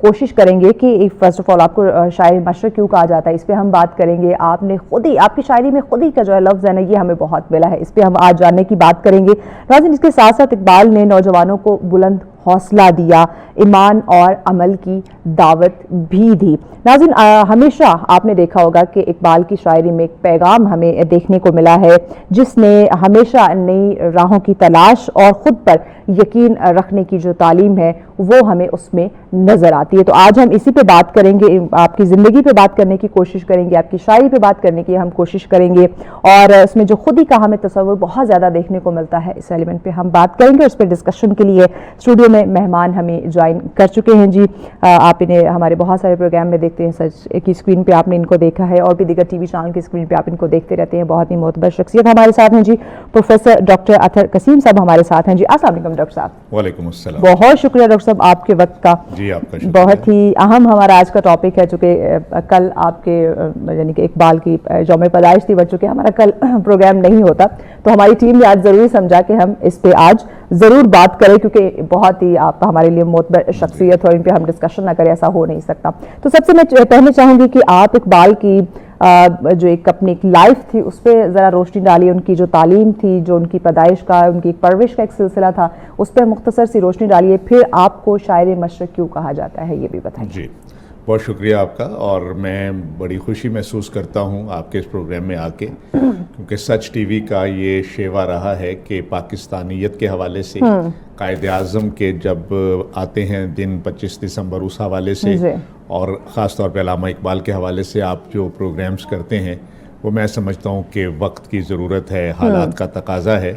کوشش کریں گے کہ فرسٹ آف آل آپ کو شاعر مشرق کیوں کہا جاتا ہے، اس پہ ہم بات کریں گے. آپ نے خود ہی آپ کی شاعری میں خود ہی کا جو ہے لفظ ہے نا یہ ہمیں بہت ملا ہے، اس پہ ہم آج جاننے کی بات کریں گے. ناظرین اس کے ساتھ ساتھ اقبال نے نوجوانوں کو بلند حوصلہ دیا، ایمان اور عمل کی دعوت بھی دی. ناظرین ہمیشہ آپ نے دیکھا ہوگا کہ اقبال کی شاعری میں ایک پیغام ہمیں دیکھنے کو ملا ہے جس نے ہمیشہ نئی راہوں کی تلاش اور خود پر یقین رکھنے کی جو تعلیم ہے وہ ہمیں اس میں نظر آتی ہے. تو آج ہم اسی پہ بات کریں گے، آپ کی زندگی پہ بات کرنے کی کوشش کریں گے، آپ کی شاعری پہ بات کرنے کی ہم کوشش کریں گے، اور اس میں جو خود ہی کا ہمیں تصور بہت زیادہ دیکھنے کو ملتا ہے اس ایلیمنٹ پہ ہم بات کریں گے. اس پہ ڈسکشن کے لیے اسٹوڈیو میں مہمان ہمیں جوائن کر چکے ہیں. جی آپ انہیں ہمارے بہت سارے پروگرام میں دیکھتے ہیں، سچ کی اسکرین پہ آپ نے ان کو دیکھا ہے اور بھی دیگر ٹی وی چینل کی اسکرین پہ آپ ان کو دیکھتے رہتے ہیں. بہت ہی معتبر شخصیت ہمارے ساتھ ہیں جی، پروفیسر ڈاکٹر اطہر قسیم صاحب ہمارے ساتھ ہیں. جی السلام علیکم ڈاکٹر صاحب. وعلیکم السلام. بہت شکریہ ڈاکٹر صاحب آپ کے وقت کا. جی آپ کا شکریہ. بہت ہی اہم ہمارا آج کا ٹاپک ہے، چونکہ کل آپ کے یعنی کہ اقبال کی یوم پیدائش تھی، بٹ چونکہ ہمارا کل پروگرام نہیں ہوتا تو ہماری ٹیم نے آج ضروری سمجھا کہ ہم اس پہ آج ضرور بات کریں، کیونکہ بہت ہی آپ ہمارے لیے معتبر شخصیت اور ان پہ ہم ڈسکشن نہ کریں ایسا ہو نہیں سکتا. تو سب سے میں پہلے چاہوں گی کہ آپ اقبال کی جو ایک اپنی ایک لائف تھی اس پہ ذرا روشنی ڈالیے، ان کی جو تعلیم تھی، جو ان کی پیدائش کا، ان کی ایک پرورش کا ایک سلسلہ تھا، اس پہ مختصر سی روشنی ڈالیے. پھر آپ کو شاعر مشرق کیوں کہا جاتا ہے یہ بھی بتائیے. جی بہت شکریہ آپ کا، اور میں بڑی خوشی محسوس کرتا ہوں آپ کے اس پروگرام میں آ کے، کیونکہ سچ ٹی وی کا یہ شیوا رہا ہے کہ پاکستانیت کے حوالے سے قائد اعظم کے جب آتے ہیں دن 25 دسمبر اس حوالے سے، اور خاص طور پہ علامہ اقبال کے حوالے سے آپ جو پروگرامز کرتے ہیں وہ میں سمجھتا ہوں کہ وقت کی ضرورت ہے، حالات کا تقاضا ہے،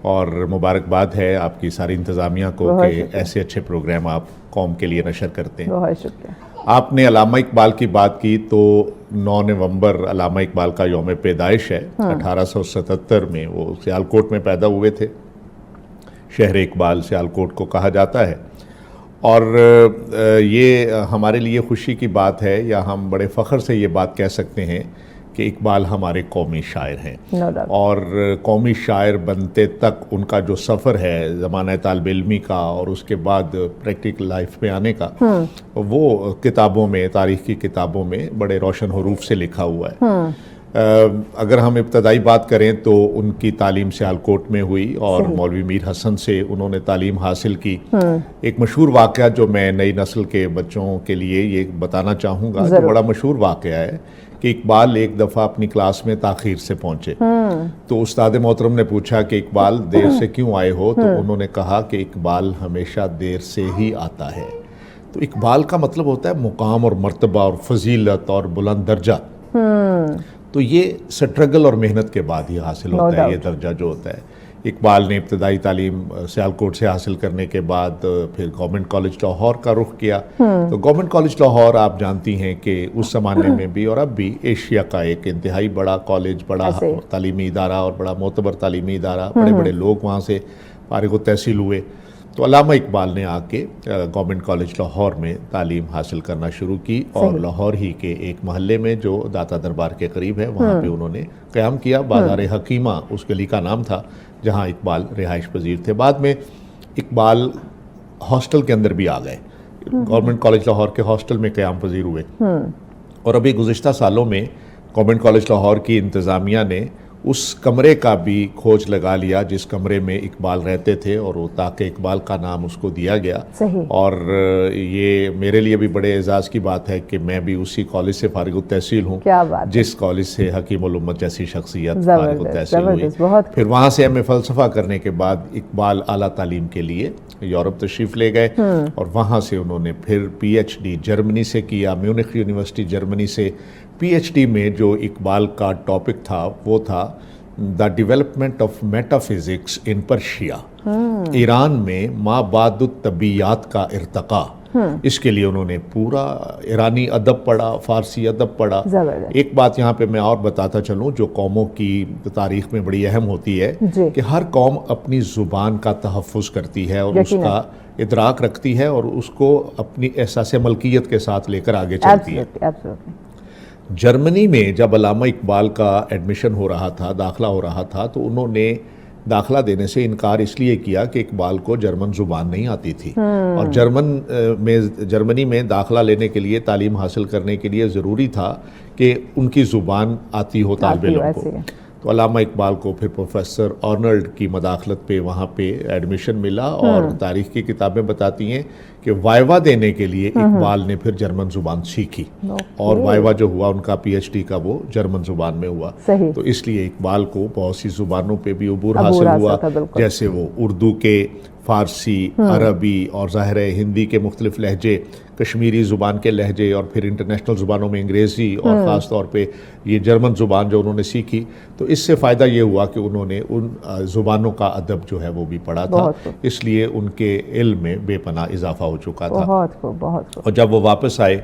اور مبارکباد ہے آپ کی ساری انتظامیہ کو کہ ایسے اچھے پروگرام آپ قوم کے لیے نشر کرتے ہیں. بہت شکریہ. آپ نے علامہ اقبال کی بات کی تو 9 نومبر علامہ اقبال کا یوم پیدائش ہے. 1877 میں وہ سیالکوٹ میں پیدا ہوئے تھے. شہر اقبال سیالکوٹ کو کہا جاتا ہے، اور یہ ہمارے لیے خوشی کی بات ہے، یا ہم بڑے فخر سے یہ بات کہہ سکتے ہیں کہ اقبال ہمارے قومی شاعر ہیں. اور قومی شاعر بنتے تک ان کا جو سفر ہے زمانہ طالب علمی کا اور اس کے بعد پریکٹیکل لائف میں آنے کا، وہ کتابوں میں، تاریخ کی کتابوں میں بڑے روشن حروف سے لکھا ہوا ہے. اگر ہم ابتدائی بات کریں تو ان کی تعلیم سیالکوٹ میں ہوئی، اور مولوی میر حسن سے انہوں نے تعلیم حاصل کی. ایک مشہور واقعہ جو میں نئی نسل کے بچوں کے لیے یہ بتانا چاہوں گا، جو بڑا مشہور واقعہ ہے، کہ اقبال ایک دفعہ اپنی کلاس میں تاخیر سے پہنچے. تو استاد محترم نے پوچھا کہ اقبال دیر سے کیوں آئے ہو؟ تو انہوں نے کہا کہ اقبال ہمیشہ دیر سے ہی آتا ہے. تو اقبال کا مطلب ہوتا ہے مقام اور مرتبہ اور فضیلت اور بلند درجہ. تو یہ سٹرگل اور محنت کے بعد ہی حاصل ہوتا ہے یہ درجہ جو ہوتا ہے. اقبال نے ابتدائی تعلیم سیالکوٹ سے حاصل کرنے کے بعد پھر گورنمنٹ کالج لاہور کا رخ کیا. تو گورنمنٹ کالج لاہور آپ جانتی ہیں کہ اس زمانے میں بھی اور اب بھی ایشیا کا ایک انتہائی بڑا کالج، بڑا تعلیمی ادارہ اور بڑا معتبر تعلیمی ادارہ. بڑے بڑے لوگ وہاں سے فارغ التحصیل ہوئے. تو علامہ اقبال نے آ کے گورنمنٹ کالج لاہور میں تعلیم حاصل کرنا شروع کی، اور لاہور ہی کے ایک محلے میں جو داتا دربار کے قریب ہے وہاں پہ انہوں نے قیام کیا. بازار حکیمہ اس گلی کا نام تھا جہاں اقبال رہائش پذیر تھے. بعد میں اقبال ہاسٹل کے اندر بھی آ گئے، گورنمنٹ کالج لاہور کے ہاسٹل میں قیام پذیر ہوئے. اور ابھی گزشتہ سالوں میں گورنمنٹ کالج لاہور کی انتظامیہ نے اس کمرے کا بھی کھوج لگا لیا جس کمرے میں اقبال رہتے تھے، اور وہ تاکہ اقبال کا نام اس کو دیا گیا. اور یہ میرے لیے بھی بڑے اعزاز کی بات ہے کہ میں بھی اسی کالج سے فارغ التحصیل ہوں جس کالج سے حکیم الامت جیسی شخصیت فارغ التحصیل ہوئی. پھر وہاں سے ایم اے فلسفہ کرنے کے بعد اقبال اعلیٰ تعلیم کے لیے یورپ تشریف لے گئے، اور وہاں سے انہوں نے پھر پی ایچ ڈی جرمنی سے کیا، میونخ یونیورسٹی جرمنی سے. پی ایچ ڈی میں جو اقبال کا ٹاپک تھا وہ تھا the development of meta physics in Persia, Iran میں ما بعد الطبیعیات کا ارتقاء. اس کے لیے انہوں نے پورا ایرانی ادب پڑھا، فارسی ادب پڑھا. ایک بات یہاں پہ میں اور بتاتا چلوں جو قوموں کی تاریخ میں بڑی اہم ہوتی ہے کہ ہر قوم اپنی زبان کا تحفظ کرتی ہے اور اس کا ادراک رکھتی ہے اور اس کو اپنی احساس ملکیت کے ساتھ لے کر آگے چلتی ہے. جرمنی میں جب علامہ اقبال کا ایڈمیشن ہو رہا تھا، داخلہ ہو رہا تھا، تو انہوں نے داخلہ دینے سے انکار اس لیے کیا کہ اقبال کو جرمن زبان نہیں آتی تھی، اور جرمنی میں داخلہ لینے کے لیے، تعلیم حاصل کرنے کے لیے ضروری تھا کہ ان کی زبان آتی ہو طالب علم کو۔ تو علامہ اقبال کو پھر پروفیسر آرنلڈ کی مداخلت پہ وہاں پہ ایڈمیشن ملا، اور تاریخ کی کتابیں بتاتی ہیں کہ وائوا دینے کے لیے اقبال نے پھر جرمن زبان سیکھی، اور وائوا جو ہوا ان کا پی ایچ ڈی کا وہ جرمن زبان میں ہوا۔ تو اس لیے اقبال کو بہت سی زبانوں پہ بھی عبور حاصل ہوا، جیسے وہ اردو کے، فارسی، عربی اور ظاہر ہے ہندی کے مختلف لہجے، کشمیری زبان کے لہجے، اور پھر انٹرنیشنل زبانوں میں انگریزی، اور خاص طور پہ یہ جرمن زبان جو انہوں نے سیکھی، تو اس سے فائدہ یہ ہوا کہ انہوں نے ان زبانوں کا ادب جو ہے وہ بھی پڑھا تھا، اس لیے ان کے علم میں بے پناہ اضافہ ہو چکا تھا۔ اور جب وہ واپس آئے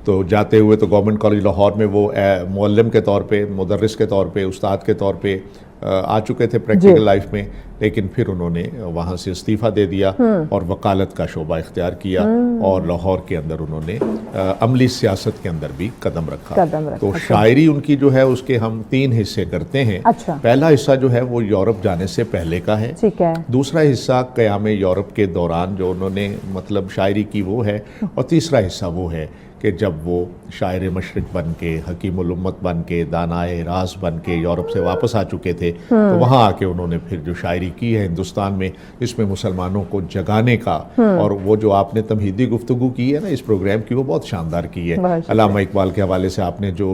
تو جاتے ہوئے تو گورنمنٹ کالج لاہور میں وہ معلم کے طور پہ، مدرس کے طور پہ، استاد کے طور پہ آ چکے تھے پریکٹیکل لائف میں، لیکن پھر انہوں نے وہاں سے استعفیٰ دے دیا اور وکالت کا شعبہ اختیار کیا، اور لاہور کے اندر انہوں نے عملی سیاست کے اندر بھی قدم رکھا۔ تو شاعری ان کی جو ہے اس کے ہم 3 حصے کرتے ہیں۔ پہلا حصہ جو ہے وہ یورپ جانے سے پہلے کا ہے، دوسرا حصہ قیام یورپ کے دوران جو انہوں نے مطلب شاعری کی وہ ہے، اور تیسرا حصہ وہ ہے کہ جب وہ شاعر مشرق بن کے، حکیم الامت بن کے، دانائے راز بن کے یورپ سے واپس آ چکے تھے، تو وہاں آ کے انہوں نے پھر جو شاعری کی ہے ہندوستان میں، اس میں مسلمانوں کو جگانے کا، اور وہ جو آپ نے تمہیدی گفتگو کی ہے نا اس پروگرام کی، وہ بہت شاندار کی ہے۔ علامہ اقبال کے حوالے سے آپ نے جو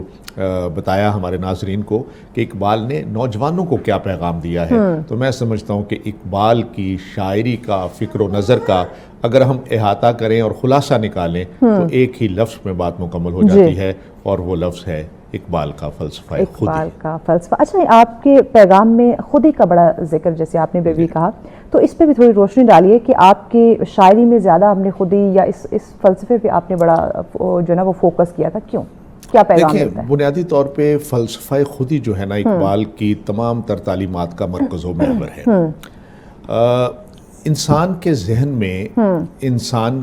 بتایا ہمارے ناظرین کو کہ اقبال نے نوجوانوں کو کیا پیغام دیا ہے، تو میں سمجھتا ہوں کہ اقبال کی شاعری کا، فکر و نظر کا اگر ہم احاطہ کریں اور خلاصہ نکالیں تو ایک ہی لفظ میں بات مکمل ہو جاتی ہے، اور وہ لفظ ہے اقبال کا فلسفہ خودی۔ اقبال کا فلسفہ۔ اچھا، آپ کے پیغام میں خودی کا بڑا ذکر جیسے آپ نے بھی کہا، تو اس پہ بھی تھوڑی روشنی ڈالیے کہ آپ کی شاعری میں زیادہ آپ نے خودی یا اس فلسفے پہ آپ نے بڑا جو نا وہ فوکس کیا تھا، کیوں؟ کیا پیغام دیتا ہے؟ بنیادی طور پہ فلسفہ خودی جو ہے نا اقبال کی تمام تر تعلیمات کا مرکز و محور ہے۔ انسان کے ذہن میں، انسان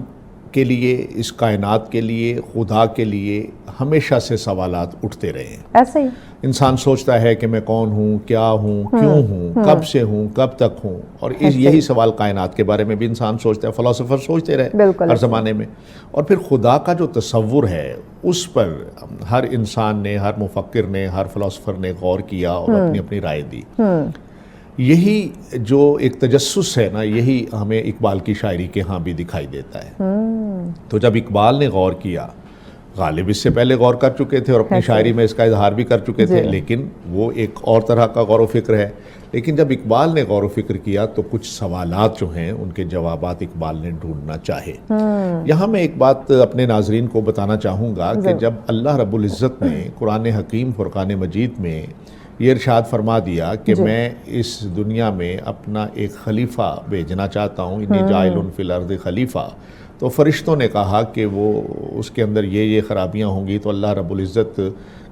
کے لیے، اس کائنات کے لیے، خدا کے لیے ہمیشہ سے سوالات اٹھتے رہے ہیں۔ ایسے ہی انسان سوچتا ہے کہ میں کون ہوں، کیا ہوں، کیوں ہوں، کب سے ہوں، کب تک ہوں، اور یہی سوال کائنات کے بارے میں بھی انسان سوچتا ہے، فلاسفر سوچتے رہے ہر زمانے میں۔ اور پھر خدا کا جو تصور ہے اس پر ہر انسان نے، ہر مفکر نے، ہر فلاسفر نے غور کیا اور اپنی اپنی رائے دی۔ یہی جو ایک تجسس ہے نا، یہی ہمیں اقبال کی شاعری کے ہاں بھی دکھائی دیتا ہے۔ تو جب اقبال نے غور کیا، غالب اس سے پہلے غور کر چکے تھے اور اپنی شاعری میں اس کا اظہار بھی کر چکے تھے، لیکن وہ ایک اور طرح کا غور و فکر ہے۔ لیکن جب اقبال نے غور و فکر کیا تو کچھ سوالات جو ہیں ان کے جوابات اقبال نے ڈھونڈنا چاہے۔ یہاں میں ایک بات اپنے ناظرین کو بتانا چاہوں گا کہ جب اللہ رب العزت نے قرآن حکیم فرقان مجید میں یہ ارشاد فرما دیا کہ میں اس دنیا میں اپنا ایک خلیفہ بھیجنا چاہتا ہوں، انی جاعل فی الارض خلیفہ، تو فرشتوں نے کہا کہ وہ اس کے اندر یہ خرابیاں ہوں گی، تو اللہ رب العزت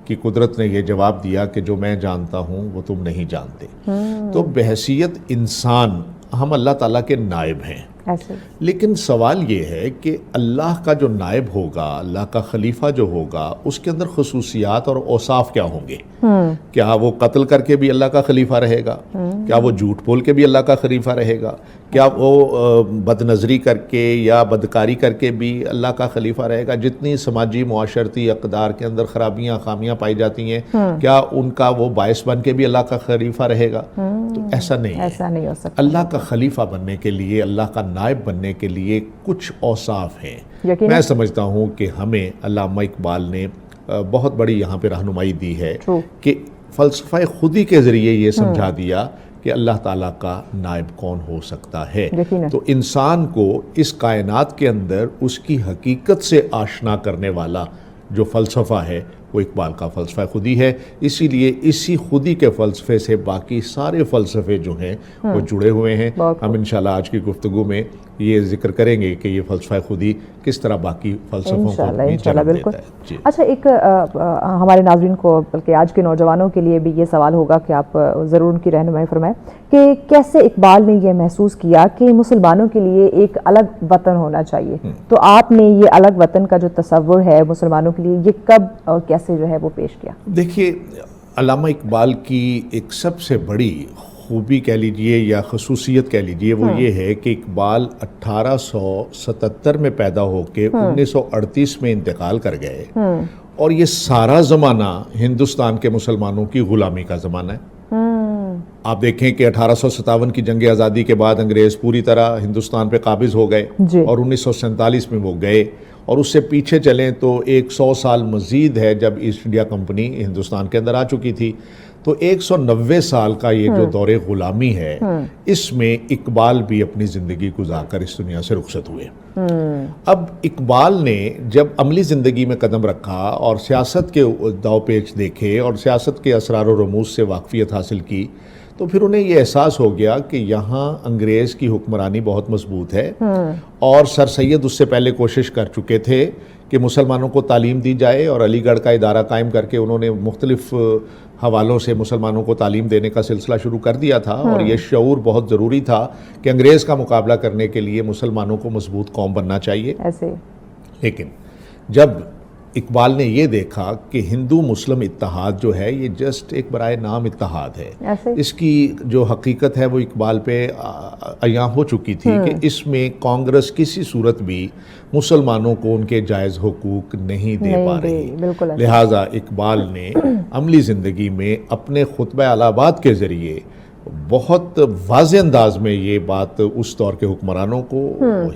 کی قدرت نے یہ جواب دیا کہ جو میں جانتا ہوں وہ تم نہیں جانتے۔ تو بحیثیت انسان ہم اللہ تعالیٰ کے نائب ہیں، لیکن سوال یہ ہے کہ اللہ کا جو نائب ہوگا، اللہ کا خلیفہ جو ہوگا، اس کے اندر خصوصیات اور اوصاف کیا ہوں گے؟ کیا وہ قتل کر کے بھی اللہ کا خلیفہ رہے گا؟ کیا وہ جھوٹ بول کے بھی اللہ کا خلیفہ رہے گا؟ کیا وہ بد نظری کر کے یا بدکاری کر کے بھی اللہ کا خلیفہ رہے گا؟ جتنی سماجی معاشرتی اقدار کے اندر خرابیاں، خامیاں پائی جاتی ہیں، کیا ان کا وہ باعث بن کے بھی اللہ کا خلیفہ رہے گا؟ تو ایسا نہیں ہے۔ ایسا نہیں ہو سکتا۔ اللہ کا خلیفہ بننے کے لیے، اللہ کا نائب بننے کے لیے کچھ اوصاف ہیں۔ میں سمجھتا ہوں کہ ہمیں علامہ اقبال نے بہت بڑی یہاں پہ رہنمائی دی ہے کہ فلسفہ خودی کے ذریعے یہ سمجھا دیا کہ اللہ تعالیٰ کا نائب کون ہو سکتا ہے۔ تو انسان کو اس کائنات کے اندر اس کی حقیقت سے آشنا کرنے والا جو فلسفہ ہے وہ اقبال کا فلسفہ خودی ہے۔ اسی لیے اسی خودی کے فلسفے سے باقی سارے فلسفے جو ہیں وہ جڑے ہوئے ہیں۔ ہم انشاءاللہ آج کی گفتگو میں یہ ذکر کریں گے کہ یہ فلسفہ خودی کس طرح باقی فلسفوں کو بھی جنم دیتا ہے۔ اچھا، ایک ہمارے ناظرین کو بلکہ آج کے نوجوانوں کے لیے بھی یہ سوال ہوگا کہ آپ ضرور ان کی رہنمائی فرمائیں کہ کیسے اقبال نے یہ محسوس کیا کہ مسلمانوں کے لیے ایک الگ وطن ہونا چاہیے؟ تو آپ نے یہ الگ وطن کا جو تصور ہے مسلمانوں کے لیے، یہ کب اور کیسے جو ہے وہ پیش کیا؟ دیکھیے، علامہ اقبال کی ایک سب سے بڑی خوبی کہہ لیجئے یا خصوصیت کہہ لیجئے وہ یہ ہے کہ اقبال 1877 میں پیدا ہو کے 1938 میں انتقال کر گئے، اور یہ سارا زمانہ ہندوستان کے مسلمانوں کی غلامی کا زمانہ ہے۔ آپ دیکھیں کہ 1857 کی جنگ آزادی کے بعد انگریز پوری طرح ہندوستان پہ قابض ہو گئے، اور 1947 میں وہ گئے، اور اس سے پیچھے چلیں تو 100 سال مزید ہے جب ایسٹ انڈیا کمپنی ہندوستان کے اندر آ چکی تھی۔ تو 190 سال کا یہ جو دور غلامی ہے، اس میں اقبال بھی اپنی زندگی گزار کر اس دنیا سے رخصت ہوئے۔ اب اقبال نے جب عملی زندگی میں قدم رکھا اور سیاست کے داو پیچ دیکھے اور سیاست کے اسرار و رموز سے واقفیت حاصل کی، تو پھر انہیں یہ احساس ہو گیا کہ یہاں انگریز کی حکمرانی بہت مضبوط ہے، اور سر سید اس سے پہلے کوشش کر چکے تھے کہ مسلمانوں کو تعلیم دی جائے، اور علی گڑھ کا ادارہ قائم کر کے انہوں نے مختلف حوالوں سے مسلمانوں کو تعلیم دینے کا سلسلہ شروع کر دیا تھا، اور یہ شعور بہت ضروری تھا کہ انگریز کا مقابلہ کرنے کے لیے مسلمانوں کو مضبوط قوم بننا چاہیے۔ لیکن جب اقبال نے یہ دیکھا کہ ہندو مسلم اتحاد جو ہے یہ جسٹ ایک برائے نام اتحاد ہے، اس کی جو حقیقت ہے وہ اقبال پہ عیاں ہو چکی تھی کہ اس میں کانگریس کسی صورت بھی مسلمانوں کو ان کے جائز حقوق نہیں دے پا رہی، لہٰذا اقبال نے عملی زندگی میں اپنے خطبہ الہ آباد کے ذریعے بہت واضح انداز میں یہ بات اس دور کے حکمرانوں کو،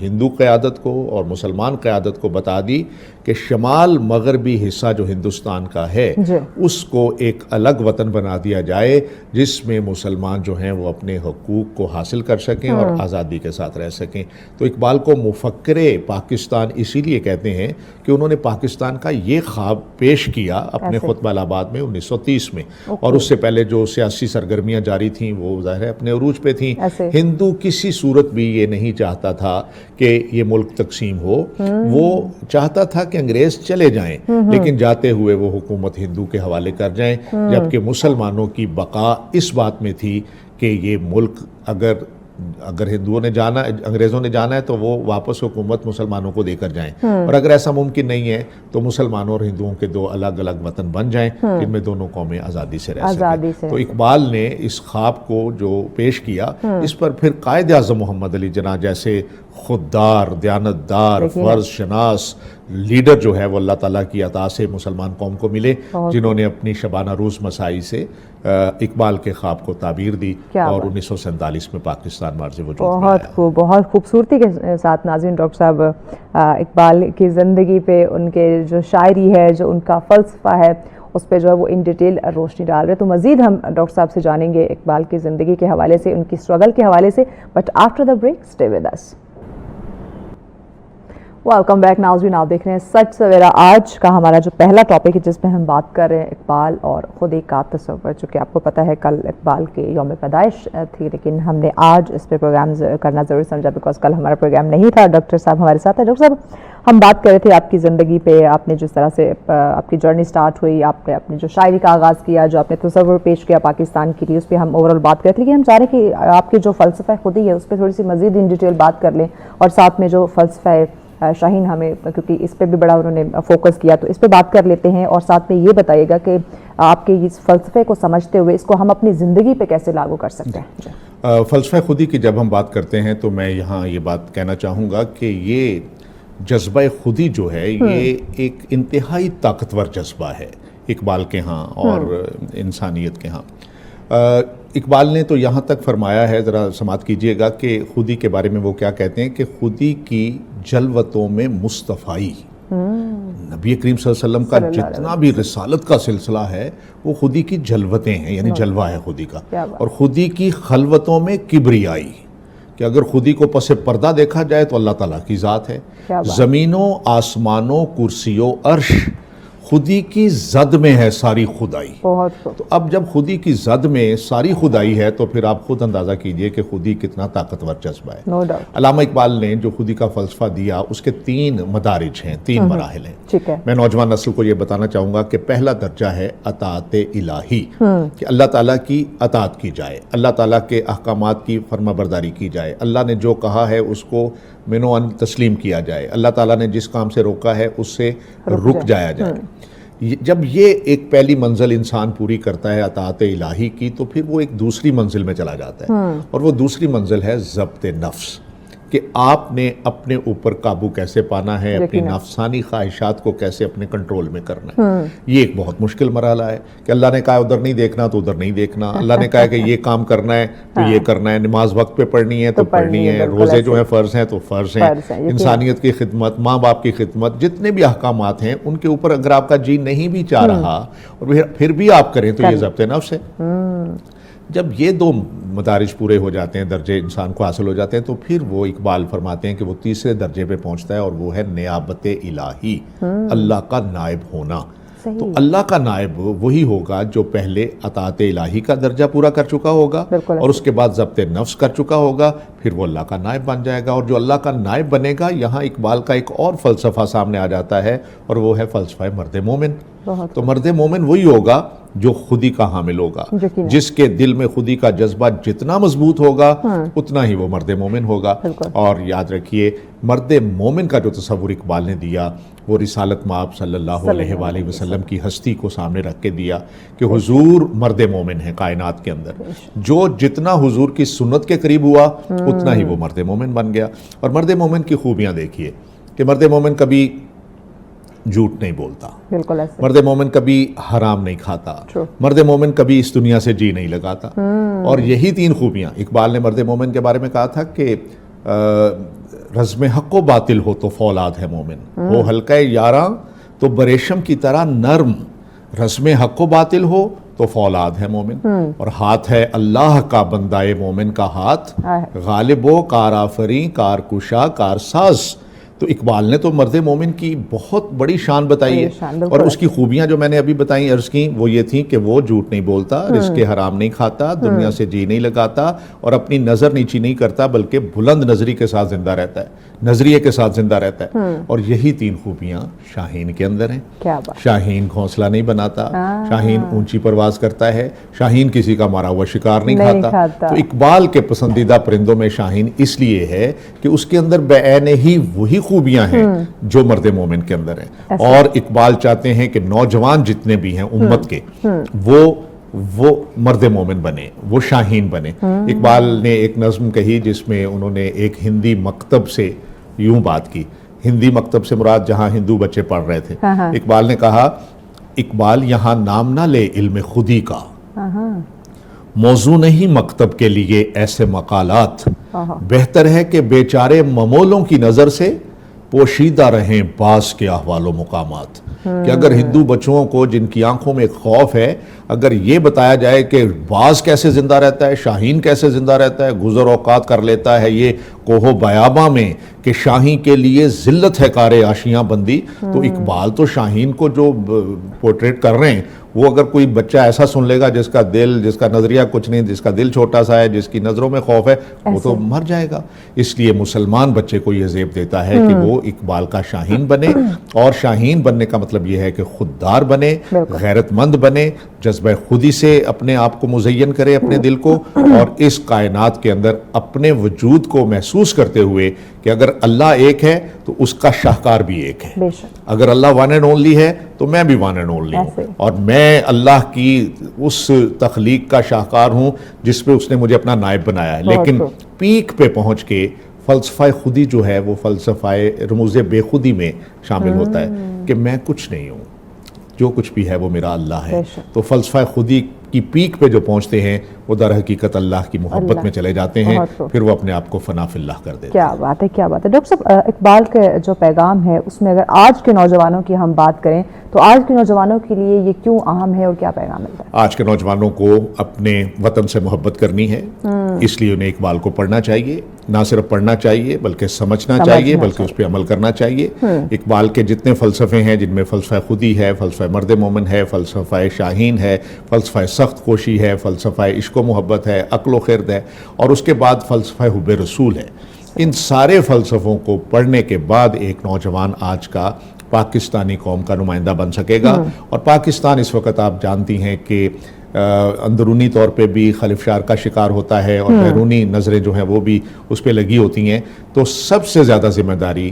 ہندو قیادت کو اور مسلمان قیادت کو بتا دی کہ شمال مغربی حصہ جو ہندوستان کا ہے اس کو ایک الگ وطن بنا دیا جائے، جس میں مسلمان جو ہیں وہ اپنے حقوق کو حاصل کر سکیں اور آزادی کے ساتھ رہ سکیں۔ تو اقبال کو مفکر پاکستان اسی لیے کہتے ہیں کہ انہوں نے پاکستان کا یہ خواب پیش کیا اپنے خطبہ الہ آباد میں 1930 میں، اور اس سے پہلے جو سیاسی سرگرمیاں جاری تھیں وہ ظاہر ہے اپنے عروج پہ تھیں۔ ہندو کسی صورت بھی یہ نہیں چاہتا تھا کہ یہ ملک تقسیم ہو، وہ چاہتا تھا کہ انگریز چلے جائیں، لیکن جاتے ہوئے وہ حکومت ہندو کے حوالے کر جائیں، جبکہ مسلمانوں کی بقا اس بات میں تھی کہ یہ ملک اگر ہندوؤں نے جانا، انگریزوں نے جانا ہے تو وہ واپس حکومت مسلمانوں کو دے کر جائیں، اور اگر ایسا ممکن نہیں ہے تو مسلمانوں اور ہندوؤں کے دو الگ الگ وطن بن جائیں جن میں دونوں قومیں آزادی سے رہ سکیں۔ تو اقبال نے اس خواب کو جو پیش کیا، اس پر پھر قائد اعظم محمد علی جناح جیسے خوددار، دیانتدار، فرض شناس لیڈر جو ہے وہ اللہ تعالیٰ کی عطا سے مسلمان قوم کو ملے، جنہوں نے اپنی شبانہ روز مساعی سے اقبال کے خواب کو تعبیر دی، اور 1947 میں پاکستان مارز وجود میں آیا۔ بہت خوبصورتی کے ساتھ ناظرین ڈاکٹر صاحب اقبال کی زندگی پہ، ان کے جو شاعری ہے، جو ان کا فلسفہ ہے، اس پہ جو ہے وہ ان ڈیٹیل روشنی ڈال رہے۔ تو مزید ہم ڈاکٹر صاحب سے جانیں گے اقبال کی زندگی کے حوالے سے، ان کی اسٹرگل کے حوالے سے، but after the break stay with us. Welcome back ناظرین، آپ دیکھ رہے ہیں سچ سویرا۔ آج کا ہمارا جو پہلا ٹاپک ہے جس پہ ہم بات کر رہے ہیں اقبال اور خودی کا تصور، چونکہ آپ کو پتہ ہے کل اقبال کے یوم پیدائش تھی، لیکن ہم نے آج اس پہ پروگرام کرنا ضروری سمجھا بیکاز کل ہمارا پروگرام نہیں تھا۔ ڈاکٹر صاحب ہمارے ساتھ ہیں۔ ڈاکٹر صاحب، ہم بات کر رہے تھے آپ کی زندگی پہ، آپ نے جس طرح سے آپ کی جرنی سٹارٹ ہوئی، آپ نے اپنی جو شاعری کا آغاز کیا، جو آپ نے تصور پیش کیا پاکستان کے لیے، اس پہ ہم اوور آل بات کر رہے تھے، لیکن ہم چاہ رہے ہیں کہ آپ کے جو فلسفہ خودی ہے اس پہ تھوڑی سی مزید ان ڈیٹیل بات کر لیں، اور ساتھ میں جو فلسفہ شاہین ہمیں، کیونکہ اس پہ بھی بڑا انہوں نے فوکس کیا، تو اس پہ بات کر لیتے ہیں، اور ساتھ میں یہ بتائیے گا کہ آپ کے اس فلسفے کو سمجھتے ہوئے اس کو ہم اپنی زندگی پہ کیسے لاگو کر سکتے ہیں۔ فلسفہ خودی کی جب ہم بات کرتے ہیں تو میں یہاں یہ بات کہنا چاہوں گا کہ یہ جذبہ خودی جو ہے یہ ایک انتہائی طاقتور جذبہ ہے اقبال کے ہاں اور انسانیت کے ہاں۔ اقبال نے تو یہاں تک فرمایا ہے، ذرا سماعت کیجئے گا کہ خودی کے بارے میں وہ کیا کہتے ہیں کہ خودی کی جلوتوں میں مصطفائی، نبی کریم صلی اللہ علیہ وسلم کا جتنا بھی رسالت کا سلسلہ ہے وہ خودی کی جلوتیں ہیں، یعنی جلوہ ہے خودی کا، اور خودی کی خلوتوں میں کبریائی، کہ اگر خودی کو پس پردہ دیکھا جائے تو اللہ تعالیٰ کی ذات ہے، زمینوں آسمانوں کرسیوں عرش خودی کی زد میں ہے ساری خدائی۔ تو اب جب خودی کی زد میں ساری خدائی ہے تو پھر آپ خود اندازہ کیجئے کہ خودی کتنا طاقتور جذبہ ہے۔ علامہ اقبال نے جو خودی کا فلسفہ دیا اس کے 3 مدارج ہیں، 3 مراحل ہیں۔ میں نوجوان نسل کو یہ بتانا چاہوں گا کہ پہلا درجہ ہے اطاعت الہی، کہ اللہ تعالیٰ کی اطاعت کی جائے، اللہ تعالیٰ کے احکامات کی فرما برداری کی جائے، اللہ نے جو کہا ہے اس کو منو ان تسلیم کیا جائے، اللہ تعالیٰ نے جس کام سے روکا ہے اس سے رک جایا جائے۔ جب یہ ایک پہلی منزل انسان پوری کرتا ہے اطاعت الہی کی تو پھر وہ ایک دوسری منزل میں چلا جاتا ہے، اور وہ دوسری منزل ہے ضبط نفس، کہ آپ نے اپنے اوپر قابو کیسے پانا ہے، اپنی نفسانی خواہشات کو کیسے اپنے کنٹرول میں کرنا ہے۔ یہ ایک بہت مشکل مرحلہ ہے کہ اللہ نے کہا ادھر نہیں دیکھنا تو ادھر نہیں دیکھنا، اللہ نے کہا کہ یہ کام کرنا ہے تو یہ کرنا ہے، نماز وقت پہ پڑھنی ہے تو پڑھنی ہے، روزے جو ہیں فرض ہیں تو فرض ہیں، انسانیت کی خدمت، ماں باپ کی خدمت، جتنے بھی احکامات ہیں ان کے اوپر اگر آپ کا جی نہیں بھی چاہ رہا اور پھر بھی آپ کریں تو یہ ضبط نفس ہے۔ جب یہ دو مدارج پورے ہو جاتے ہیں، درجے انسان کو حاصل ہو جاتے ہیں، تو پھر وہ اقبال فرماتے ہیں کہ وہ تیسرے درجے پہ پہنچتا ہے، اور وہ ہے نیابت الہی، اللہ کا نائب ہونا۔ تو اللہ کا نائب وہی ہوگا جو پہلے اطاعت الہی کا درجہ پورا کر چکا ہوگا اور اس کے بعد ضبط نفس کر چکا ہوگا، پھر وہ اللہ کا نائب بن جائے گا۔ اور جو اللہ کا نائب بنے گا، یہاں اقبال کا ایک اور فلسفہ سامنے آ جاتا ہے، اور وہ ہے فلسفہ مرد مومن۔ تو مرد مومن وہی ہوگا جو خودی کا حامل ہوگا، جس کے دل میں خودی کا جذبہ جتنا مضبوط ہوگا اتنا ہی وہ مرد مومن ہوگا۔ اور یاد رکھیے، مرد مومن کا جو تصور اقبال نے دیا وہ رسالت مآب صلی اللہ علیہ وآلہ وسلم کی ہستی کو سامنے رکھ کے دیا کہ حضور مرد مومن ہے کائنات کے اندر، جو جتنا حضور کی سنت کے قریب ہوا اتنا ہی وہ مرد مومن بن گیا۔ اور مرد مومن کی خوبیاں دیکھیے کہ مرد مومن کبھی جھوٹ نہیں بولتا، بالکل ایسے، مرد مومن کبھی حرام نہیں کھاتا، مرد مومن کبھی اس دنیا سے جی نہیں لگاتا۔ اور یہی تین خوبیاں اقبال نے مرد مومن کے بارے میں کہا تھا کہ رزم حق و باطل ہو تو فولاد ہے مومن، ہو حلقہ یاراں تو بریشم کی طرح نرم، رزم حق و باطل ہو تو فولاد ہے مومن۔ اور ہاتھ ہے اللہ کا بندہ مومن کا ہاتھ، غالب و کار آفریں، کار کشا، کار ساز۔ تو اقبال نے تو مرد مومن کی بہت بڑی شان بتائی ہے، اور اس کی خوبیاں جو میں نے ابھی بتائیں عرض کی وہ یہ تھیں کہ وہ جھوٹ نہیں بولتا، رزق حرام نہیں کھاتا، دنیا سے جی نہیں لگاتا، اور اپنی نظر نیچی نہیں کرتا بلکہ بلند نظری کے ساتھ زندہ رہتا ہے، نظریے کے ساتھ زندہ رہتا ہے۔ اور یہی تین خوبیاں شاہین کے اندر ہیں۔ شاہین گھونسلہ نہیں بناتا، شاہین اونچی پرواز کرتا ہے، شاہین کسی کا مارا ہوا شکار نہیں کھاتا۔ تو اقبال کے پسندیدہ پرندوں میں شاہین اس لیے ہے کہ اس کے اندر بعین ہی وہی خوبیاں ہیں جو مرد مومن کے اندر ہیں۔ اور اقبال چاہتے ہیں کہ نوجوان جتنے بھی ہیں امت کے وہ مرد مومن بنے، وہ شاہین بنے۔ اقبال نے ایک نظم کہی جس میں انہوں نے ایک ہندی مکتب سے یوں بات کی، ہندی مکتب سے مراد جہاں ہندو بچے پڑھ رہے تھے۔ اقبال نے کہا، اقبال یہاں نام نہ لے علم خودی کا، موضوع نہیں مکتب کے لیے ایسے مقالات، بہتر ہے کہ بیچارے ممولوں کی نظر سے پوشیدہ رہیں بعض کے احوال و مقامات۔ کہ اگر ہندو بچوں کو جن کی آنکھوں میں خوف ہے، اگر یہ بتایا جائے کہ باز کیسے زندہ رہتا ہے، شاہین کیسے زندہ رہتا ہے، گزر اوقات کر لیتا ہے یہ کوہ بیاباں میں، کہ شاہین کے لیے ذلت ہے کار آشیاں بندی، تو اقبال تو شاہین کو جو پورٹریٹ کر رہے ہیں وہ اگر کوئی بچہ ایسا سن لے گا جس کا دل، جس کا نظریہ کچھ نہیں، جس کا دل چھوٹا سا ہے، جس کی نظروں میں خوف ہے، وہ تو مر جائے گا۔ اس لیے مسلمان بچے کو یہ زیب دیتا ہے کہ وہ اقبال کا شاہین بنے، اور شاہین بننے کا مطلب یہ ہے کہ خوددار بنے، غیرت مند بنے، جذبہ خودی سے اپنے آپ کو مزین کرے، اپنے دل کو، اور اس کائنات کے اندر اپنے وجود کو محسوس کرتے ہوئے کہ اگر اللہ ایک ہے تو اس کا شاہکار بھی ایک ہے، اگر اللہ ون اینڈ اونلی ہے تو میں بھی ون اینڈ اونلی ہوں، اور میں اللہ کی اس تخلیق کا شاہکار ہوں جس پہ اس نے مجھے اپنا نائب بنایا ہے۔ لیکن پیک پہ پہنچ کے فلسفہ خودی جو ہے وہ فلسفہ رموز بے خودی میں شامل ہوتا ہے کہ میں کچھ نہیں ہوں، جو کچھ بھی ہے وہ میرا اللہ ہے۔ تو فلسفہ خودی کی پیک پہ جو پہنچتے ہیں وہ در حقیقت اللہ کی محبت میں چلے جاتے ہیں، پھر وہ اپنے آپ کو فنا فی اللہ کر دیتے ہیں۔ کیا بات ہے، کیا بات ہے ڈاکٹر صاحب۔ اقبال کے جو پیغام ہے اس میں اگر آج کے نوجوانوں کی ہم بات کریں تو آج کے نوجوانوں کے لیے یہ کیوں اہم ہے اور کیا پیغام ملتا ہے؟ آج کے نوجوانوں کو اپنے وطن سے محبت کرنی ہے، اس لیے انہیں اقبال کو پڑھنا چاہیے، نہ صرف پڑھنا چاہیے بلکہ سمجھنا چاہیے، بلکہ اس پہ عمل کرنا چاہیے۔ اقبال کے جتنے فلسفے ہیں جن میں فلسفہ خودی ہے، فلسفہ مرد مومن ہے، فلسفہ شاہین ہے، فلسفہ سخت کوشی ہے، فلسفہ عشق و محبت ہے، عقل و خرد ہے، اور اس کے بعد فلسفہ حب رسول ہے، ان سارے فلسفوں کو پڑھنے کے بعد ایک نوجوان آج کا پاکستانی قوم کا نمائندہ بن سکے گا۔ اور پاکستان اس وقت آپ جانتی ہیں کہ اندرونی طور پہ بھی خلفشار کا شکار ہوتا ہے، اور بیرونی نظریں جو ہیں وہ بھی اس پہ لگی ہوتی ہیں، تو سب سے زیادہ ذمہ داری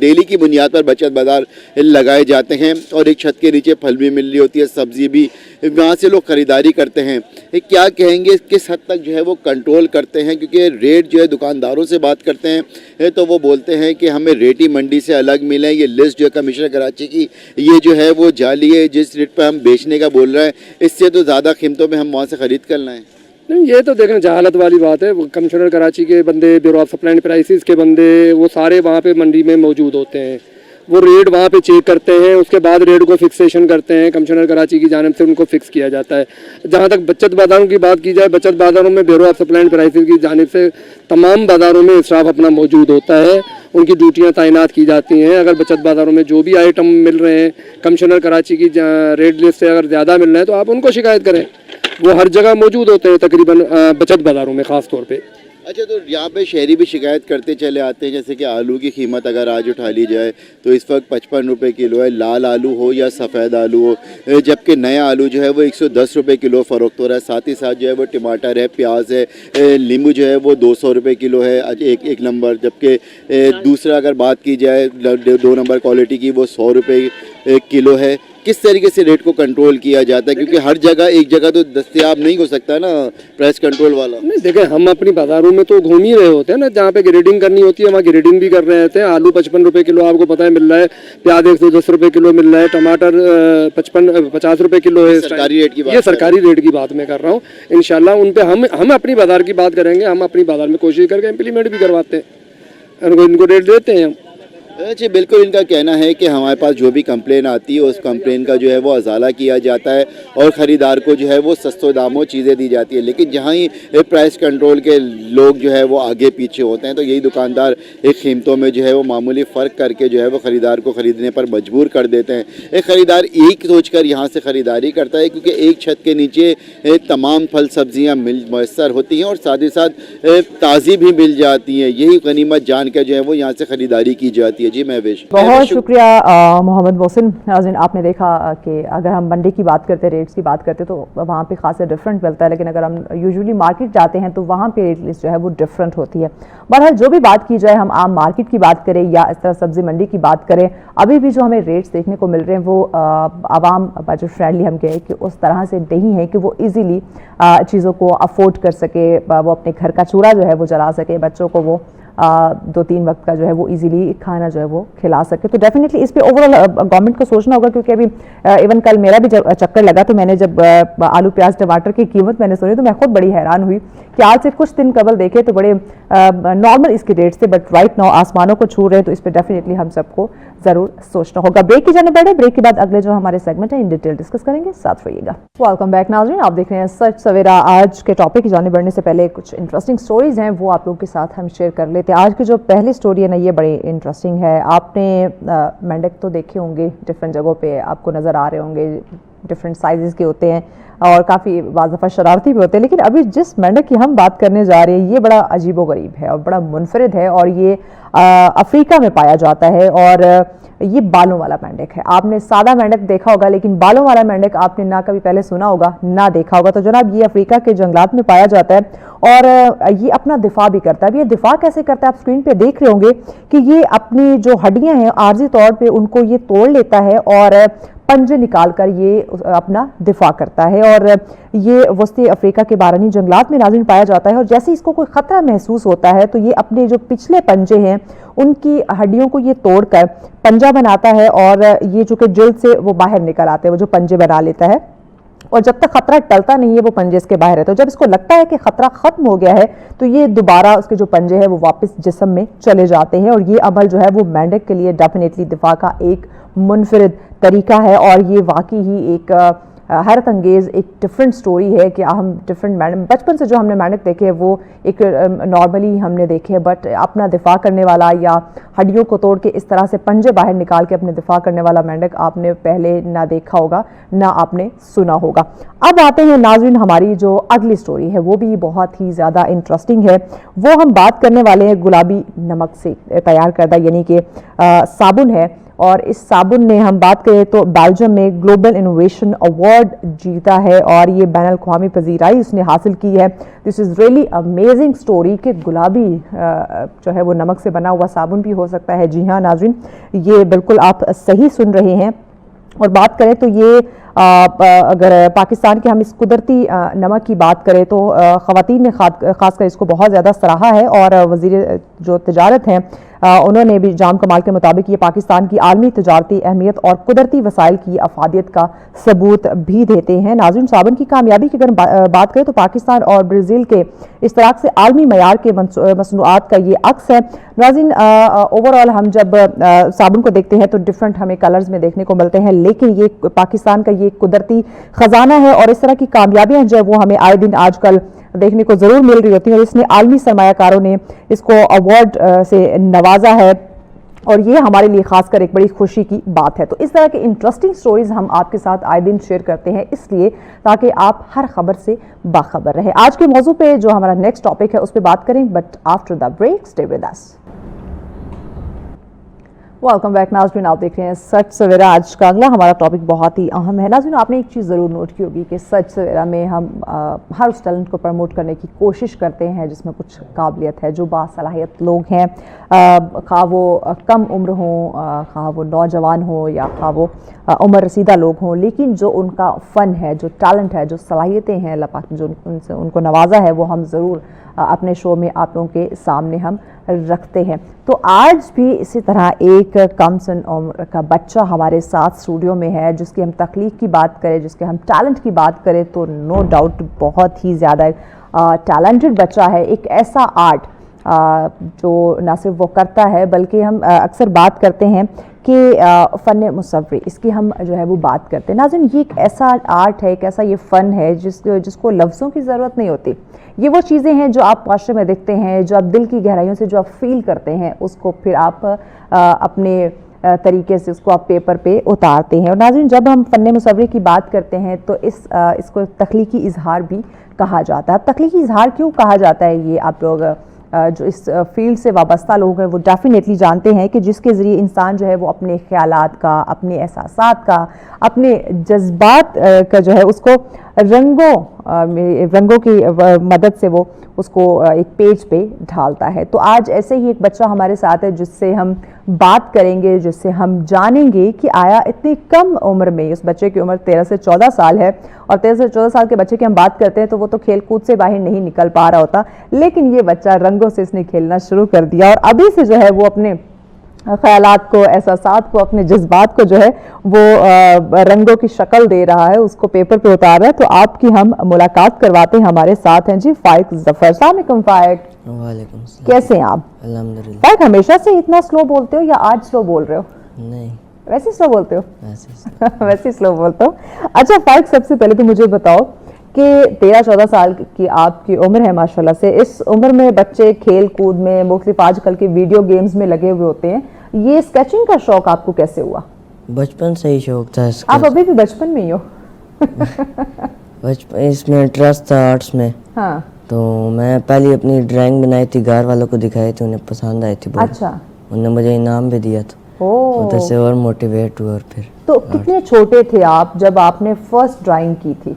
ڈیلی کی بنیاد پر بچت بازار لگائے جاتے ہیں اور ایک چھت کے نیچے پھل بھی مل رہی ہوتی ہے, سبزی بھی, وہاں سے لوگ خریداری کرتے ہیں. کیا کہیں گے کس حد تک جو ہے وہ کنٹرول کرتے ہیں, کیونکہ ریٹ جو ہے دکانداروں سے بات کرتے ہیں تو وہ بولتے ہیں کہ ہمیں ریٹ ہی منڈی سے الگ ملیں, یہ لسٹ جو ہے کمشنر کراچی کی یہ جو ہے وہ جعلی ہے, جس ریٹ پہ ہم بیچنے کا بول رہے ہیں اس سے تو زیادہ قیمتوں میں ہم وہاں سے خرید کر لائیں. نہیں, یہ تو دیکھنا جہالت والی بات ہے. کمشنر کراچی کے بندے, bureau of supply and prices کے بندے, وہ سارے وہاں پہ منڈی میں موجود ہوتے ہیں. وہ ریٹ وہاں پہ چیک کرتے ہیں, اس کے بعد ریٹ کو فکسیشن کرتے ہیں. کمشنر کراچی کی جانب سے ان کو فکس کیا جاتا ہے. جہاں تک بچت بازاروں کی بات کی جائے, بچت بازاروں میں bureau of supply and prices کی جانب سے تمام بازاروں میں اسراف اپنا موجود ہوتا ہے. ان کی ڈیوٹیاں تعینات کی جاتی ہیں. اگر بچت بازاروں میں جو بھی آئٹم مل رہے ہیں کمشنر کراچی کی ریٹ لسٹ سے اگر زیادہ مل رہے ہیں تو آپ ان کو شکایت کریں. وہ ہر جگہ موجود ہوتے ہیں تقریباً بچت بازاروں میں خاص طور پہ. اچھا, تو یہاں پہ شہری بھی شکایت کرتے چلے آتے ہیں, جیسے کہ آلو کی قیمت اگر آج اٹھا لی جائے تو اس وقت 55 روپے کلو ہے, لال آلو ہو یا سفید آلو ہو, جبکہ نیا آلو جو ہے وہ 110 روپے کلو فروخت ہو رہا ہے. ساتھ ہی ساتھ جو ہے وہ ٹماٹر ہے, پیاز ہے, لیمبو جو ہے وہ 200 روپے کلو ہے ایک نمبر, جبکہ دوسرا اگر بات کی جائے 2 نمبر کوالٹی کی وہ 100 روپے کلو ہے. کس طریقے سے ریٹ کو کنٹرول کیا جاتا ہے, کیونکہ ہر جگہ ایک جگہ تو دستیاب نہیں ہو سکتا نا پرائس کنٹرول والا. نہیں دیکھیں, ہم اپنی بازاروں میں تو گھوم ہی رہے ہوتے ہیں نا, جہاں پہ گریڈنگ کرنی ہوتی ہے وہاں گریڈنگ بھی کر رہے ہوتے ہیں. آلو 55 روپے کلو آپ کو پتہ ہے مل رہا ہے, پیاز 110 روپے کلو مل رہا ہے, ٹماٹر 50 روپے کلو ہے. سرکاری ریٹ کی بات, یہ سرکاری ریٹ کی بات میں کر رہا ہوں. انشاءاللہ ان پہ ہم اپنی بازار کی بات کریں گے. ہم اپنی بازار میں کوشش کر کے امپلیمنٹ بھی کرواتے ہیں, ان کو ریٹ دیتے ہیں ہم. جی بالکل, ان کا کہنا ہے کہ ہمارے پاس جو بھی کمپلین آتی ہے اس کمپلین کا جو ہے وہ ازالہ کیا جاتا ہے اور خریدار کو جو ہے وہ سستوں داموں چیزیں دی جاتی ہے. لیکن جہاں ہی پرائس کنٹرول کے لوگ جو ہے وہ آگے پیچھے ہوتے ہیں تو یہی دکاندار ایک قیمتوں میں جو ہے وہ معمولی فرق کر کے جو ہے وہ خریدار کو خریدنے پر مجبور کر دیتے ہیں. ایک خریدار ایک سوچ کر یہاں سے خریداری کرتا ہے کیونکہ ایک چھت کے نیچے تمام پھل سبزیاں میسر ہوتی ہیں اور ساتھ ہی ساتھ تازی بھی مل جاتی ہیں. یہی غنیمت جان کے جو ہے وہ یہاں سے خریداری کی جاتی ہے. جی مہوش, بہت شکریہ محمد محسن. ناظرین, آپ نے دیکھا کہ اگر ہم منڈی کی بات کرتے, ریٹس کی بات کرتے تو وہاں پہ خاصا ڈفرینٹ ملتا ہے, لیکن اگر ہم یوزولی مارکیٹ جاتے ہیں تو وہاں پہ ریٹ لسٹ جو ہے وہ ڈفرینٹ ہوتی ہے. بہرحال جو بھی بات کی جائے, ہم عام مارکیٹ کی بات کریں یا اس طرح سبزی منڈی کی بات کریں, ابھی بھی جو ہمیں ریٹس دیکھنے کو مل رہے ہیں وہ عوام بجٹ فرینڈلی ہم کہیں کہ اس طرح سے نہیں ہے کہ وہ ایزیلی چیزوں کو افورڈ کر سکے, وہ اپنے گھر کا چولہا جو ہے وہ جلا سکے, بچوں کو وہ 2-3 وقت کا جو ہے وہ ایزیلی کھانا جو ہے وہ کھلا سکے. تو ڈیفینیٹلی اس پہ اوور آل گورنمنٹ کو سوچنا ہوگا, کیونکہ ابھی ایون کل میرا بھی جب چکر لگا تو میں نے جب آلو پیاز ٹماٹر کی قیمت میں نے سنی تو میں خود بڑی حیران ہوئی کہ آج سے کچھ دن قبل دیکھے تو بڑے نارمل اس کے ریٹس تھے, بٹ رائٹ ناؤ آسمانوں کو چھو رہے ہیں. تو اس پہ ڈیفینیٹلی ہم سب کو ضرور سوچنا ہوگا. بریک کی جانے بیٹھے, بریک کے بعد اگلے جو ہمارے سیگمنٹ ہیں ان ڈیٹیل ڈسکس کریں گے, ساتھ رہیے گا. ویلکم بیک ناظرین, آپ دیکھ رہے ہیں سچ سویرا. آج کے ٹاپک کی جانب بڑھنے سے پہلے کچھ انٹرسٹنگ سٹوریز ہیں وہ آپ لوگوں کے ساتھ ہم شیئر کر لیتے ہیں. آج کی جو پہلی سٹوری ہے نا یہ بڑی انٹرسٹنگ ہے. آپ نے مینڈک تو دیکھے ہوں گے, ڈفرینٹ جگہوں پہ آپ کو نظر آ رہے ہوں گے, ڈفرینٹ سائزز کے ہوتے ہیں اور کافی بعض دفعہ شرارتی بھی ہوتے ہیں. لیکن ابھی جس مینڈک کی ہم بات کرنے جا رہے ہیں یہ بڑا عجیب و غریب ہے اور بڑا منفرد ہے, اور یہ افریقہ میں پایا جاتا ہے اور یہ بالوں والا مینڈک ہے. آپ نے سادہ مینڈک دیکھا ہوگا لیکن بالوں والا مینڈک آپ نے نہ کبھی پہلے سنا ہوگا نہ دیکھا ہوگا. تو جناب یہ افریقہ کے جنگلات میں پایا جاتا ہے اور یہ اپنا دفاع بھی کرتا ہے. اب یہ دفاع کیسے کرتا ہے, آپ اسکرین پہ دیکھ رہے ہوں گے کہ یہ اپنی جو ہڈیاں ہیں عارضی طور پہ ان کو یہ توڑ لیتا ہے اور پنجے نکال کر یہ اپنا دفاع کرتا ہے. اور یہ وسطی افریقہ کے بارانی جنگلات میں ناظرین پایا جاتا ہے, اور جیسے اس کو کوئی خطرہ محسوس ہوتا ہے تو یہ اپنے جو پچھلے پنجے ہیں ان کی ہڈیوں کو یہ توڑ کر پنجہ بناتا ہے اور یہ جو کہ جلد سے وہ باہر نکل آتے ہیں, وہ جو پنجے بنا لیتا ہے. اور جب تک خطرہ ٹلتا نہیں ہے وہ پنجے اس کے باہر ہے. تو جب اس کو لگتا ہے کہ خطرہ ختم ہو گیا ہے تو یہ دوبارہ اس کے جو پنجے ہیں وہ واپس جسم میں چلے جاتے ہیں. اور یہ عمل جو ہے وہ مینڈک کے لیے ڈیفینیٹلی دفاع کا ایک منفرد طریقہ ہے, اور یہ واقعی ہی ایک حیرت انگیز ایک ڈفرینٹ سٹوری ہے کہ ہم ڈفرینٹ بچپن سے جو ہم نے مینڈک دیکھے ہیں وہ ایک نارملی ہم نے دیکھے, بٹ اپنا دفاع کرنے والا یا ہڈیوں کو توڑ کے اس طرح سے پنجے باہر نکال کے اپنے دفاع کرنے والا مینڈک آپ نے پہلے نہ دیکھا ہوگا نہ آپ نے سنا ہوگا. اب آتے ہیں ناظرین ہماری جو اگلی سٹوری ہے وہ بھی بہت ہی زیادہ انٹرسٹنگ ہے. وہ ہم بات کرنے والے ہیں گلابی نمک سے تیار کردہ یعنی کہ صابن ہے, اور اس صابن نے ہم بات کریں تو بیلجیم میں گلوبل انوویشن ایوارڈ جیتا ہے اور یہ بین الاقوامی پذیرائی اس نے حاصل کی ہے. دس از ریئلی امیزنگ اسٹوری کہ گلابی جو ہے وہ نمک سے بنا ہوا صابن بھی ہو سکتا ہے. جی ہاں ناظرین, یہ بالکل آپ صحیح سن رہے ہیں. اور بات کریں تو یہ اگر پاکستان کے ہم اس قدرتی نمک کی بات کریں تو خواتین نے خاص کر اس کو بہت زیادہ سراہا ہے, اور وزیر جو تجارت ہیں انہوں نے بھی جام کمال کے مطابق یہ پاکستان کی عالمی تجارتی اہمیت اور قدرتی وسائل کی افادیت کا ثبوت بھی دیتے ہیں. ناظرین, صابن کی کامیابی کی اگر بات کریں تو پاکستان اور برازیل کے اشتراک سے عالمی معیار کے مصنوعات کا یہ عکس ہے. ناظرین, اوور آل ہم جب صابن کو دیکھتے ہیں تو ڈفرنٹ ہمیں کلرز میں دیکھنے کو ملتے ہیں, لیکن یہ پاکستان کا یہ قدرتی خزانہ ہے, اور اس طرح کی کامیابیاں جو ہے وہ ہمیں آئے دن آج کل دیکھنے کو ضرور مل رہی ہوتی ہیں, اور اس نے عالمی سرمایہ کاروں نے اس کو ایوارڈ سے نوازا ہے, اور یہ ہمارے لیے خاص کر ایک بڑی خوشی کی بات ہے. تو اس طرح کے انٹرسٹنگ سٹوریز ہم آپ کے ساتھ آئے دن شیئر کرتے ہیں, اس لیے تاکہ آپ ہر خبر سے باخبر رہیں. آج کے موضوع پہ جو ہمارا نیکسٹ ٹاپک ہے اس پہ بات کریں, but after the break stay with us. Welcome back ناظرین, آپ دیکھ رہے ہیں سچ سویرا. آج کا اگلا ہمارا ٹاپک بہت ہی اہم ہے. ناظرین, آپ نے ایک چیز ضرور نوٹ کی ہوگی کہ سچ سویرا میں ہم ہر اس ٹیلنٹ کو پروموٹ کرنے کی کوشش کرتے ہیں جس میں کچھ قابلیت ہے, جو باصلاحیت لوگ ہیں, خواہ وہ کم عمر ہوں, خواہ وہ نوجوان ہوں, یا خواہ وہ عمر رسیدہ لوگ ہوں, لیکن جو ان کا فن ہے, جو ٹیلنٹ ہے, جو صلاحیتیں ہیں اللہ پاک نے جو ان کو نوازا ہے, وہ ہم ضرور اپنے شو میں آپ لوگوں کے سامنے ہم رکھتے ہیں. تو آج بھی اسی طرح ایک کم سن عمر کا بچہ ہمارے ساتھ اسٹوڈیو میں ہے, جس کی ہم تخلیق کی بات کریں, جس کے ہم ٹیلنٹ کی بات کریں تو نو ڈاؤٹ بہت ہی زیادہ ٹیلنٹڈ بچہ ہے. ایک ایسا آرٹ جو نہ صرف وہ کرتا ہے بلکہ ہم اکثر بات کرتے ہیں کہ فن مصوری, اس کی ہم جو ہے وہ بات کرتے ہیں. ناظرین, یہ ایک ایسا آرٹ ہے, ایک ایسا یہ فن ہے جس کو لفظوں کی ضرورت نہیں ہوتی. یہ وہ چیزیں ہیں جو آپ معاشرے میں دیکھتے ہیں, جو آپ دل کی گہرائیوں سے جو آپ فیل کرتے ہیں, اس کو پھر آپ اپنے طریقے سے اس کو آپ پیپر پہ اتارتے ہیں. اور ناظرین, جب ہم فن مصوری کی بات کرتے ہیں تو اس کو تخلیقی اظہار بھی کہا جاتا ہے. تخلیقی اظہار کیوں کہا جاتا ہے, یہ آپ لوگ جو اس فیلڈ سے وابستہ لوگ ہیں وہ ڈیفینیٹلی جانتے ہیں کہ جس کے ذریعے انسان جو ہے وہ اپنے خیالات کا, اپنے احساسات کا, اپنے جذبات کا جو ہے اس کو رنگوں کی مدد سے وہ اس کو ایک پیج پہ ڈھالتا ہے. تو آج ایسے ہی ایک بچہ ہمارے ساتھ ہے جس سے ہم بات کریں گے, جس سے ہم جانیں گے کہ آیا اتنی کم عمر میں, اس بچے کی عمر 13 سے 14 سال ہے, اور 13 سے 14 سال کے بچے کی ہم بات کرتے ہیں تو وہ تو کھیل کود سے باہر نہیں نکل پا رہا ہوتا, لیکن یہ بچہ رنگوں سے اس نے کھیلنا شروع کر دیا, اور ابھی سے جو ہے وہ اپنے خیالات کو, احساسات کو, اپنے جذبات کو جو ہے وہ رنگوں کی شکل دے رہا ہے, اس کو پیپر پہ اتار رہا ہے. تو آپ کی ہم ملاقات کرواتے ہیں, ہمارے ساتھ ہیں جی فائق ظفر. السلام علیکم فائق. وعلیکم السلام. کیسے ہیں آپ؟ الحمدللہ. فائق, ہمیشہ سے اتنا سلو بولتے ہو یا آج سلو بول رہے ہو؟ نہیں, ویسے سلو بولتے ہو؟ ایسے سلو بولتا ہوں. اچھا فائق, سب سے پہلے تو مجھے بتاؤ کہ 13-14 سال کی آپ کی عمر ہے ماشاءاللہ سے, اس عمر میں بچے کھیل کود میں, مختلف آج کل کے ویڈیو گیمز میں لگے ہوئے ہوتے ہیں, یہ اسکیچنگ کا شوق آپ کو کیسے ہوا؟ بچپن سے ہی شوق تھا اس کا. آپ ابھی بھی بچپن میں ہی ہو؟ بچپن اس میں انٹرسٹ تھا آرٹس میں. ہاں, تو میں پہلی اپنی ڈرائنگ بنائی تھی, گھر والوں کو دکھائی تھی, انہیں پسند آئی تھی بہت. اچھا, انہوں نے مجھے انعام بھی دیا تھا, ادھر سے اور موٹیویٹ ہوا. اور پھر تو کتنے چھوٹے تھے آپ جب آپ نے فرسٹ ڈرائنگ کی تھی؟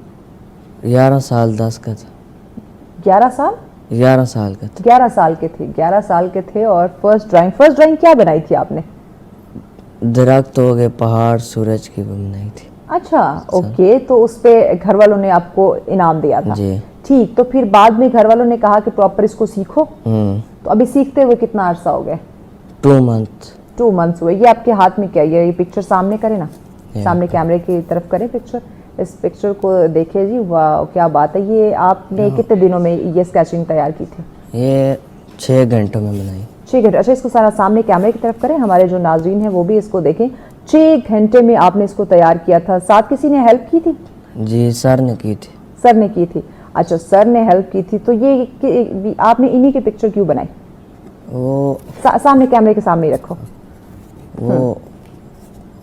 11 سال 10 کا تھا. 11 سال 11 سال کا تھا. 11 سال کے تھے, 11 سال کے تھے. اور فرسٹ ڈرائنگ کیا بنائی تھی آپ نے؟ درخت ہو گئے, پہاڑ, سورج کی بنائی تھی. اچھا, اوکے. تو اس پہ گھر والوں نے آپ کو انعام دیا تھا؟ جی. ٹھیک. تو پھر بعد میں گھر والوں نے کہا کہ پراپر اس کو سیکھو, تو ابھی سیکھتے ہوئے کتنا عرصہ ہو گئے؟ 2 منتھ. 2 منتھس ہوئے. یہ آپ کے ہاتھ میں کیا, یہ پکچر سامنے کریں نا, سامنے کیمرے کی طرف کریں پکچر, اس پکچر کو دیکھیں جی. واہ, کیا بات ہے. یہ آپ نے کتنے دنوں میں یہ اسکیچنگ تیار کی تھی؟ یہ 6 گھنٹوں میں بنائی. 6 گھنٹے. اچھا, اس کو سارا سامنے کیمرے کی طرف کریں, ہمارے جو ناظرین ہیں وہ بھی اس کو دیکھیں. 6 گھنٹے میں آپ نے اس کو تیار کیا تھا. ساتھ کسی نے ہیلپ کی تھی؟ جی, سر نے کی تھی. سر نے کی تھی. اچھا, سر نے ہیلپ کی تھی. تو یہ آپ نے انہی کی پکچر کیوں بنائی؟ وہ سامنے کیمرے کے سامنے ہی رکھو. وہ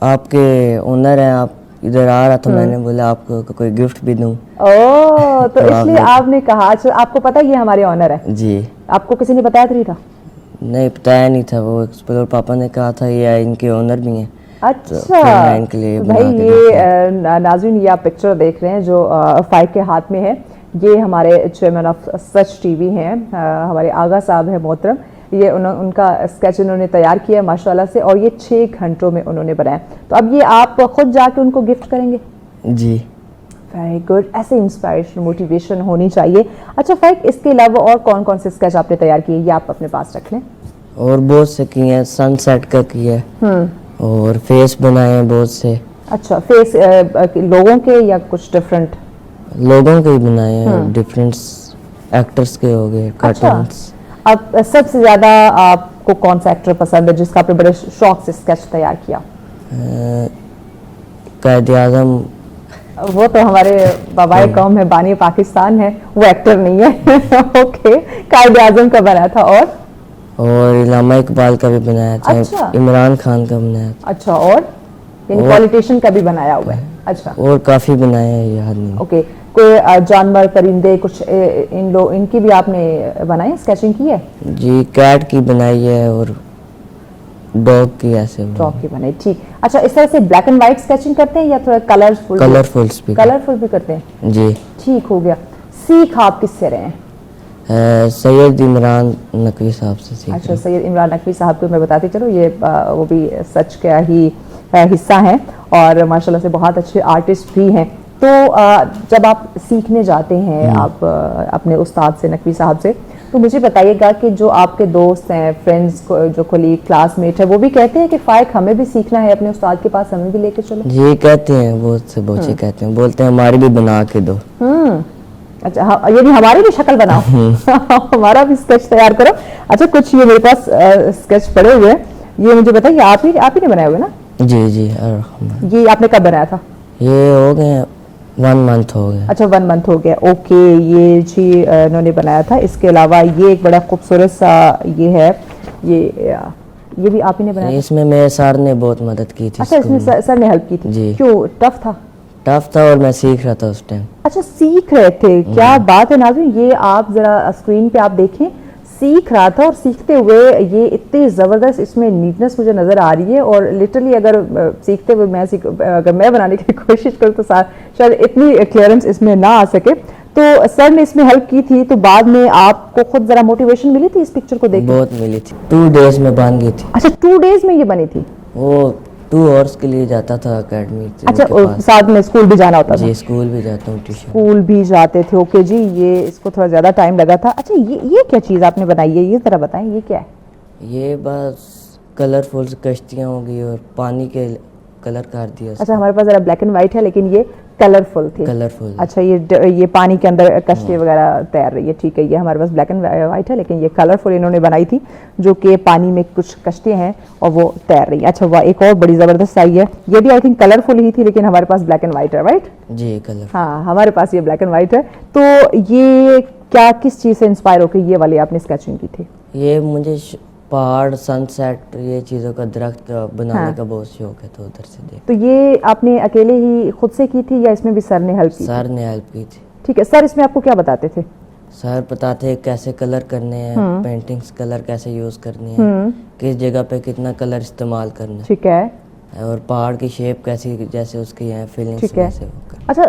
آپ کے اونر ہیں, آپ ادھر آ رہا تھا, میں نے بولا آپ کو کوئی گفٹ بھی دوں. اوہ, تو اس لیے آپ نے کہا. اچھا, آپ کو پتا یہ ہمارے آنر ہے؟ جی. آپ کو کسی نے بتایا تو نہیں تھا؟ نہیں, بتایا نہیں تھا. وہ ایکسپلور پاپا نے کہا تھا یہ ان کے آنر بھی ہیں. اچھا فرینڈ کے لیے بھائی بنا کے یہ ناظرین یہ آپ پکچر دیکھ رہے ہیں جو فائق کے ہاتھ میں ہے, یہ ہمارے chairman of such T V ہیں, ہمارے آغا صاحب ہیں محترم, یہ ان کا اسکیچ انہوں نے تیار کیا ماشاءاللہ سے, اور یہ 6 گھنٹوں میں انہوں نے بنایا. تو اب یہ آپ خود جا کے ان کو گفٹ کریں گے؟ جی ویری گڈ, ایسے انسپائریشن موٹیویشن ہونی چاہیے. اچھا فائق, اس کے علاوہ اور کون کون سے اسکیچ آپ نے تیار کیے, یہ آپ اپنے پاس رکھ لیں. اور بہت سے کیے ہیں, سن سیٹ کا کیا ہے, اور فیس بنائے ہیں بہت سے. اچھا فیس لوگوں کے یا کچھ ڈفرینٹ؟ لوگوں کے ہی بنائے ہیں, ڈفرینٹ ایکٹرز کے ہو گئے, کارٹونس. اب سب سے زیادہ آپ کو کون سا ایکٹر پسند ہے جس کا آپ نے بڑے شوق سے اسکیچ تیار کیا؟ قائد اعظم. وہ تو ہمارے بابائے قوم ہے, بانی پاکستان ہے, وہ ایکٹر نہیں ہے. اوکے, قائد اعظم کا بنا تھا, اور علامہ اقبال کا بھی بنایا تھا. اچھا. عمران خان کا بنایا تھا. اچھا, اور پولیٹیشین کا بھی بنایا ہوا ہے. اچھا, اور کافی بنائے ہیں, یاد نہیں. اوکے, کوئی جانور پرندے کچھ ان کی بھی آپ نے بنائی اسکیچنگ کی ہے؟ جی کیٹ کی بنائی ہے, اور ڈاگ کی ایسے ڈاگ کی بنائی. ٹھیک. اچھا, اس طرح سے بلیک اینڈ وائٹ اسکیچنگ کرتے ہیں یا تھوڑا کلرفل بھی کرتے ہیں؟ جی ٹھیک ہو گیا. سیکھ آپ کس سے رہے ہیں؟ سید عمران نقوی صاحب سے سیکھا. اچھا, سید عمران نقوی صاحب کو میں بتاتی چلو, یہ وہ بھی سچ کا ہی حصہ ہیں اور ماشاءاللہ سے بہت اچھے آرٹسٹ بھی ہیں. تو جب آپ سیکھنے جاتے ہیں آپ اپنے استاد سے, نقوی صاحب سے, تو مجھے بتائیے گا کہ جو آپ کے دوست ہیں, فرینڈز, جو کولیگ, کلاس میٹ ہے, وہ بھی کہتے ہیں کہ فائق ہمیں بھی سیکھنا ہے اپنے استاد کے پاس, ہمیں بھی لے کے چلو؟ جی کہتے ہیں, بہت سے بچے کہتے ہیں, بولتے ہیں ہماری بھی بنا کے دو. اچھا, یعنی ہماری بھی شکل بناؤ, ہمارا بھی اسکیچ تیار کرو. اچھا, کچھ یہ میرے پاس اسکیچ پڑے ہوئے ہیں, یہ مجھے بتائیے آپ ہی نے بنائے ہوئے نا؟ جی جی. یہ آپ نے کب بنایا تھا؟ یہ ہو گئے 1 منتھ ہو گیا. اچھا 1 منتھ ہو گیا. اوکے, یہ جی انہوں نے بنایا تھا. اس کے علاوہ یہ ایک بڑا خوبصورت سا یہ ہے, یہ بھی آپ ہی نے بنایا؟ اس میں میرے سر نے بہت مدد کی تھی. اچھا, اس میں سر نے ہیلپ کی تھی. جی. کیوں, ٹف تھا؟ ٹف تھا, اور میں سیکھ رہا تھا اس ٹائم. اچھا, سیکھ رہے تھے, کیا بات ہے ناظرین. یہ آپ ذرا اسکرین پہ آپ دیکھیں, سیکھ رہا تھا, اور سیکھتے ہوئے یہ اتنی زبردست اس میں نیٹنس مجھے نظر آ رہی ہے. اور لٹرلی اگر سیکھتے ہوئے اگر میں بنانے کی کوشش کروں تو شاید اتنی کلیئرنس اس میں نہ آ سکے. تو سر نے اس میں ہیلپ کی تھی, تو بعد میں آپ کو خود ذرا موٹیویشن ملی تھی اس پکچر کو دیکھ کے؟ بہت ملی تھی. 2 days میں بن گئی تھی. اچھا, 2 days میں یہ بنی تھی؟ وہ 2 hours کے لیے جاتا تھا اکیڈمی. اچھا, ساتھ میں اسکول بھی جانا ہوتا تھا؟ جی اسکول بھی جاتا ہوں, ٹیوشن. اسکول بھی جاتے تھے. اوکے جی, یہ اس کو تھوڑا زیادہ ٹائم لگا تھا. اچھا, یہ کیا چیز آپ نے بنائی ہے, یہ ذرا بتائیں, یہ کیا ہے؟ یہ بس کلرفل کشتیاں ہو گئی اور پانی کے کلر کر دیا. اچھا, ہمارے پاس ذرا بلیک اینڈ وائٹ ہے لیکن یہ کلرفل تھی. کلرفل. اچھا, یہ پانی کے اندر کشتی وغیرہ تیر رہی ہے. ٹھیک ہے, یہ ہمارے پاس بلیک اینڈ وائٹ ہے لیکن یہ کلرفل انہوں نے بنائی تھی, جو کہ پانی میں کچھ کشتیاں ہیں اور وہ تیر رہی ہیں. اچھا, وہ ایک اور بڑی زبردست آئی ہے, یہ بھی آئی تھنک کلرفل ہی تھی لیکن ہمارے پاس بلیک اینڈ وائٹ ہے, رائٹ؟ جی کلر. ہاں, ہمارے پاس یہ بلیک اینڈ وائٹ ہے. تو یہ کیا, کس چیز سے انسپائر ہو کے یہ والی آپ نے اسکیچنگ کی تھی؟ یہ مجھے پہاڑ, سن سیٹ, یہ چیزوں کا درخت بنانے کا بہت شوق ہے, تو ادھر سے دیکھ. تو یہ آپ نے اکیلے ہی خود سے کی تھی یا اس میں بھی سر نے ہیلپ کی؟ سر نے ہیلپ کی تھی. ٹھیک ہے, سر اس میں آپ کو کیا بتاتے تھے؟ سر بتاتے ہیں کیسے کلر کرنے ہیں, پینٹنگز کلر کیسے یوز کرنی ہے, کس جگہ پہ کتنا کلر استعمال کرنا ہے. ٹھیک ہے. اور پہاڑ کی شیپ کیسی, جیسے اس کی ہیں فیلنگس کیسے. اچھا,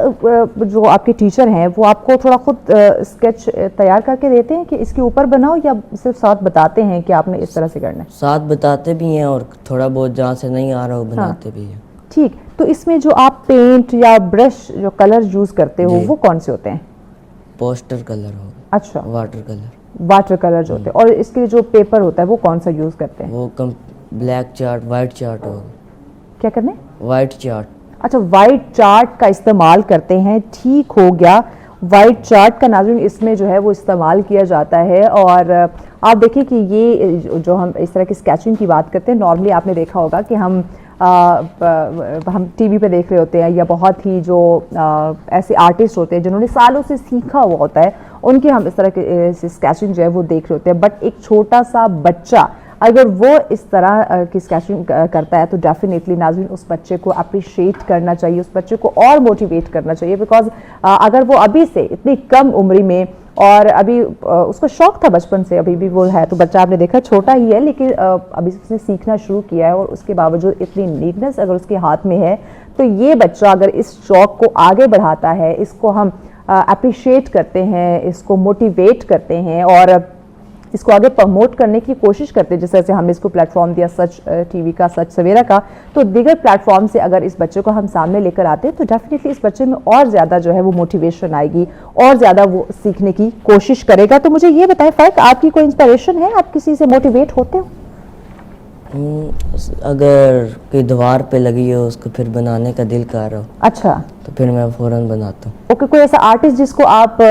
جو آپ کے ٹیچر ہیں وہ آپ کو تھوڑا خود اسکیچ تیار کر کے دیتے ہیں کہ اس کے اوپر بناؤ, یا صرف ساتھ بتاتے ہیں کہ آپ نے اس طرح سے کرنا ہے؟ ساتھ بتاتے بھی ہیں, اور تھوڑا بہت جہاں سے نہیں آ رہا وہ بناتے بھی ہیں. ٹھیک. تو اس میں جو آپ پینٹ یا برش جو کلر یوز کرتے ہو وہ کون سے ہوتے ہیں؟ پوسٹر کلر ہو. اچھا, واٹر کلر. واٹر کلر جو ہوتے ہیں. اور اس کے جو پیپر ہوتا ہے وہ کون سا یوز کرتے ہیں؟ وہ بلیک چارٹ, وائٹ چارٹ ہوگا. کیا کرنے؟ White chart. اچھا, وائٹ چارٹ کا استعمال کرتے ہیں. ٹھیک ہو گیا. وائٹ چارٹ کا ناظرین اس میں جو ہے وہ استعمال کیا جاتا ہے. اور آپ دیکھیں کہ یہ جو ہم اس طرح کی اسکیچنگ کی بات کرتے ہیں, نارملی آپ نے دیکھا ہوگا کہ ہم ٹی وی پہ دیکھ رہے ہوتے ہیں, یا بہت ہی جو ایسے آرٹسٹ ہوتے ہیں جنہوں نے سالوں سے سیکھا ہوا ہوتا ہے, ان کے ہم اس طرح کے اسکیچنگ جو ہے وہ دیکھ رہے ہوتے ہیں. بٹ ایک چھوٹا سا بچہ اگر وہ اس طرح کی اسکیچنگ کرتا ہے تو ڈیفینیٹلی ناظرین اس بچے کو اپریشیٹ کرنا چاہیے, اس بچے کو اور موٹیویٹ کرنا چاہیے, بیکاز اگر وہ ابھی سے اتنی کم عمری میں, اور ابھی اس کو شوق تھا بچپن سے, ابھی بھی وہ ہے تو بچہ آپ نے دیکھا چھوٹا ہی ہے لیکن ابھی اس نے سیکھنا شروع کیا ہے, اور اس کے باوجود اتنی نیٹنس اگر اس کے ہاتھ میں ہے تو یہ بچہ اگر اس شوق کو آگے بڑھاتا ہے, اس کو ہم اپریشیٹ کرتے ہیں, اس کو موٹیویٹ کرتے ہیں اور اس کو آگے پروموٹ کرنے کی کوشش کرتے ہیں, جس طرح سے ہم نے اس کو پلیٹ فارم دیا سچ ٹی وی کا, سچ سویرا کا, تو دیگر پلیٹ فارم سے اگر اس بچے کو ہم سامنے لے کر آتے ہیں تو ڈیفینیٹلی اس بچے میں اور زیادہ جو ہے وہ موٹیویشن آئے گی, اور زیادہ وہ سیکھنے کی کوشش کرے گا. تو مجھے یہ بتائیں فائق, آپ کی کوئی انسپریشن ہے, آپ کسی سے موٹیویٹ ہوتے ہو؟ اگر کوئی دیوار پہ لگی ہو اس کو پھر بنانے کا دل کر رہا ہو, اچھا, تو پھر میں فوراً بناتا ہوں. اوکے, کوئی ایسا آرٹسٹ جس کو آپ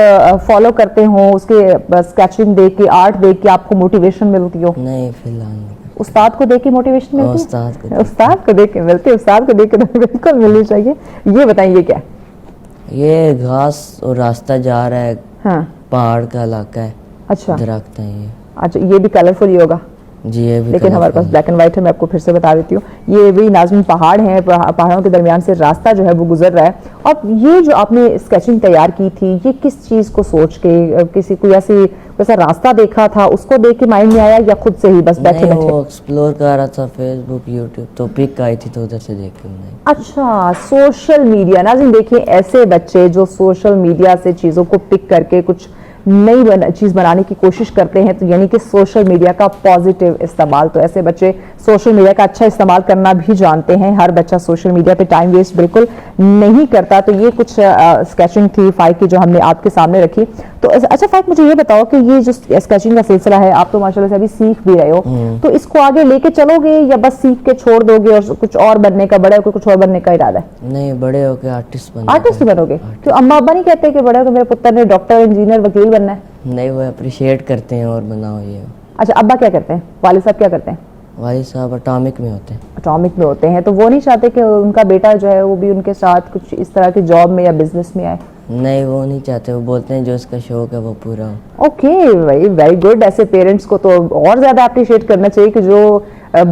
فالو کرتے ہوں, اس کے اسکیچنگ دیکھ کے, آرٹ دیکھ کے آپ کو موٹیویشن ملتی ہو؟ نہیں فی الحال نہیں. استاد کو دیکھ کے موٹیویشن ملتی ہے؟ استاد کو دیکھ کے ملتی ہے, استاد کو دیکھ کے بالکل ملنی چاہیے. یہ بتائیں یہ کیا ہے؟ یہ گھاس اور راستہ جا رہا ہے, ہاں, پہاڑ کا علاقہ ہے, اچھا درخت ہیں یہ. اچھا, یہ بھی کلرفل ہی ہوگا, جی یہ بھی لیکن ہمارے پاس بلیک اینڈ وائٹ ہے. میں آپ کو پھر سے بتا دیتی ہوں, یہ بھی ناظرین پہاڑ ہیں, پہاڑوں کے درمیان سے راستہ جو ہے وہ گزر رہا ہے. اب یہ جو آپ نے اسکیچنگ تیار کی تھی, یہ کس چیز کو سوچ کے, کسی کوئی ایسا راستہ دیکھا تھا اس کو دیکھ کے مائنڈ میں آیا, یا خود سے ہی بس بیٹھے نہیں, بیٹھے؟ وہ ایکسپلور کر رہا تھا فیس بک یوٹیوب, تو پک آئی تھی تو ادھر سے دیکھ کے میں نے. اچھا, سوشل میڈیا. ناظرین دیکھیں, ایسے بچے جو سوشل میڈیا سے چیزوں کو پک کر کے کچھ نئی چیز بنانے کی کوشش کرتے ہیں, تو یعنی کہ سوشل میڈیا کا پازیٹیو استعمال, تو ایسے بچے سوشل میڈیا کا اچھا استعمال کرنا بھی جانتے ہیں. ہر بچہ سوشل میڈیا پہ ٹائم ویسٹ بالکل نہیں کرتا. تو یہ کچھ اسکیچنگ تھی فائق کی جو ہم نے آپ کے سامنے رکھی. تو اچھا فائق, مجھے یہ بتاؤ کہ یہ جو اسکیچنگ کا سلسلہ ہے, آپ تو ماشاءاللہ سے ابھی سیکھ بھی رہے ہو, تو اس کو آگے لے کے چلو گے یا بس سیکھ کے چھوڑ دو گے اور کچھ اور بننے کا, بڑے ہو کے کچھ اور بننے کا ارادہ ہے؟ نہیں, بڑے ہو کے آرٹسٹ بنو گے. تو اما ابا نہیں کہتے کہ بڑے ہو کے میرے پتر نے ڈاکٹر, انجینئر, وکیل بننا ہے؟ نہیں, وہ اپریشیٹ کرتے ہیں اور بناؤ یہ. اچھا, ابا کیا کرتے ہیں, والد صاحب کیا کرتے ہیں؟ والد صاحب اٹامک میں ہوتے ہیں. اٹامک میں ہوتے ہیں, تو وہ نہیں چاہتے کہ ان کا بیٹا جو ہے وہ بھی ان کے ساتھ کچھ اس طرح کے جاب میں یا بزنس میں آئے؟ نہیں, وہ نہیں چاہتے, وہ بولتے ہیں جو اس کا شوق ہے وہ پورا ہو. Okay, very good. ایسے پیرنٹس کو تو اور زیادہ اپریشیٹ کرنا چاہیے کہ جو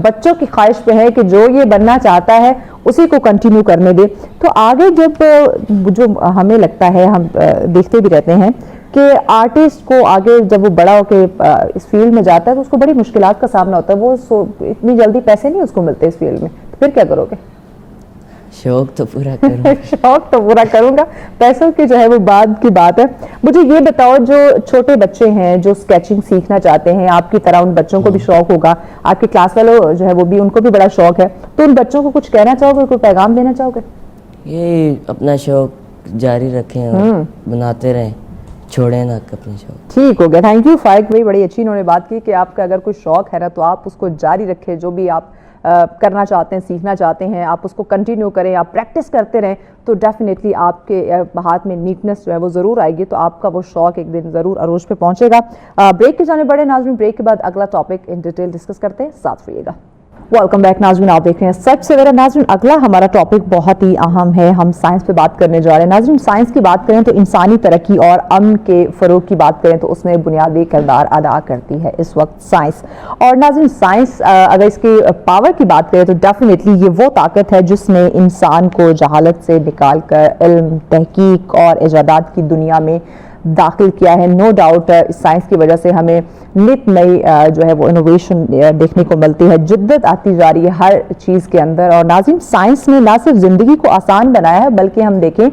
بچوں کی خواہش پہ ہے کہ جو یہ بننا چاہتا ہے اسی کو کنٹینیو کرنے دے. تو آگے جب جو ہمیں لگتا ہے, ہم دیکھتے بھی رہتے ہیں کہ آرٹسٹ کو آگے جب وہ بڑا ہو کے اس فیلڈ میں جاتا ہے تو اس کو بڑی مشکلات کا سامنا ہوتا ہے. وہ اتنی جلدی پیسے نہیں اس کو ملتے اس فیلڈ میں, تو پھر کیا کرو گے؟ شوق تو پورا کروں. شوق تو پورا کروں گا, پیسوں کی جو ہے وہ بعد کی بات ہے. مجھے یہ بتاؤ, جو چھوٹے بچے ہیں جو اسکیچنگ سیکھنا چاہتے ہیں, آپ کی طرح ان بچوں کو بھی شوق ہوگا, آپ کی کلاس والوں جو ہے وہ بھی, ان کو بھی بڑا شوق ہے, تو ان بچوں کو کچھ کہنا چاہو گے, کوئی پیغام دینا چاہو گے؟ یہ اپنا شوق جاری رکھیں اور بناتے رہیں, چھوڑیں نہ اپنے شوق. ٹھیک ہو گیا, تھینک یو فائق بھائی, بڑی اچھی انہوں نے بات کی کہ آپ کا اگر کوئی شوق ہے نا تو آپ اس کو جاری رکھیں, جو بھی آپ کرنا چاہتے ہیں, سیکھنا چاہتے ہیں, آپ اس کو کنٹینیو کریں, آپ پریکٹس کرتے رہیں, تو ڈیفینیٹلی آپ کے ہاتھ میں نیٹنس جو ہے وہ ضرور آئے گی, تو آپ کا وہ شوق ایک دن ضرور عروج پہ پہنچے گا. بریک کی جانب بڑھے ناظرین, بریک کے بعد اگلا ٹاپک ان ڈیٹیل ڈسکس کرتے ہیں, ساتھ رہیے گا. ویلکم بیک ناظرین, آپ دیکھ رہے ہیں سچ سویرا. ناظرین اگلا ہمارا ٹاپک بہت ہی اہم ہے, ہم سائنس پہ بات کرنے جا رہے ہیں. ناظرین سائنس کی بات کریں تو انسانی ترقی اور امن کے فروغ کی بات کریں تو اس میں بنیادی کردار ادا کرتی ہے اس وقت سائنس. اور ناظرین سائنس اگر اس کی پاور کی بات کریں تو ڈیفینیٹلی یہ وہ طاقت ہے جس نے انسان کو جہالت سے نکال کر علم, تحقیق اور ایجادات کی دنیا میں داخل کیا ہے. نو ڈاؤٹ سائنس کی وجہ سے ہمیں نت نئی جو ہے وہ انوویشن دیکھنے کو ملتی ہے, جدت آتی جا رہی ہے ہر چیز کے اندر. اور ناظرین سائنس نے نہ صرف زندگی کو آسان بنایا ہے بلکہ ہم دیکھیں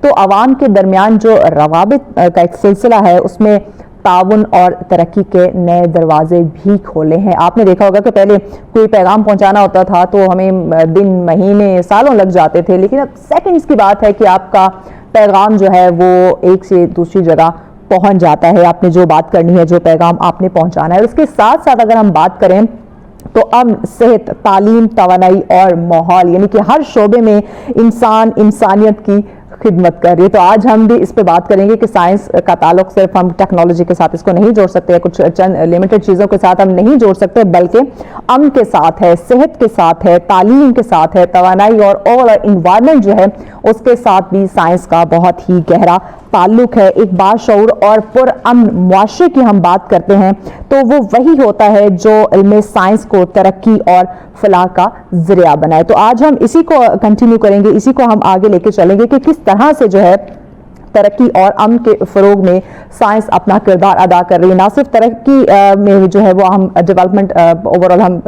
تو عوام کے درمیان جو روابط کا ایک سلسلہ ہے اس میں تعاون اور ترقی کے نئے دروازے بھی کھولے ہیں. آپ نے دیکھا ہوگا کہ پہلے کوئی پیغام پہنچانا ہوتا تھا تو ہمیں دن, مہینے, سالوں لگ جاتے تھے, لیکن اب سیکنڈز کی بات ہے کہ آپ کا پیغام جو ہے وہ ایک سے دوسری جگہ پہنچ جاتا ہے. آپ نے جو بات کرنی ہے, جو پیغام آپ نے پہنچانا ہے. اس کے ساتھ ساتھ اگر ہم بات کریں تو امن, صحت, تعلیم, توانائی اور ماحول, یعنی کہ ہر شعبے میں انسان انسانیت کی خدمت کر رہی ہے. تو آج ہم بھی اس پہ بات کریں گے کہ سائنس کا تعلق صرف ہم ٹیکنالوجی کے ساتھ اس کو نہیں جوڑ سکتے, کچھ چند لمیٹڈ چیزوں کے ساتھ ہم نہیں جوڑ سکتے, بلکہ امن کے ساتھ ہے, صحت کے ساتھ ہے, تعلیم کے ساتھ ہے, توانائی اور انوائرمنٹ جو ہے اس کے ساتھ بھی سائنس کا بہت ہی گہرا تعلق ہے. ایک باشعور اور پرامن معاشرے کی ہم بات کرتے ہیں تو وہ وہی ہوتا ہے جو علم سائنس کو ترقی اور فلاح کا ذریعہ بنائے. تو آج ہم اسی کو کنٹینیو کریں گے, اسی کو ہم آگے لے کے چلیں گے کہ کس طرح سے جو ہے ترقی اور امن کے فروغ میں سائنس اپنا کردار ادا کر رہی ہے. نہ صرف ترقی میں جو ہے وہ ہم ڈیولپمنٹ اوور آل ہم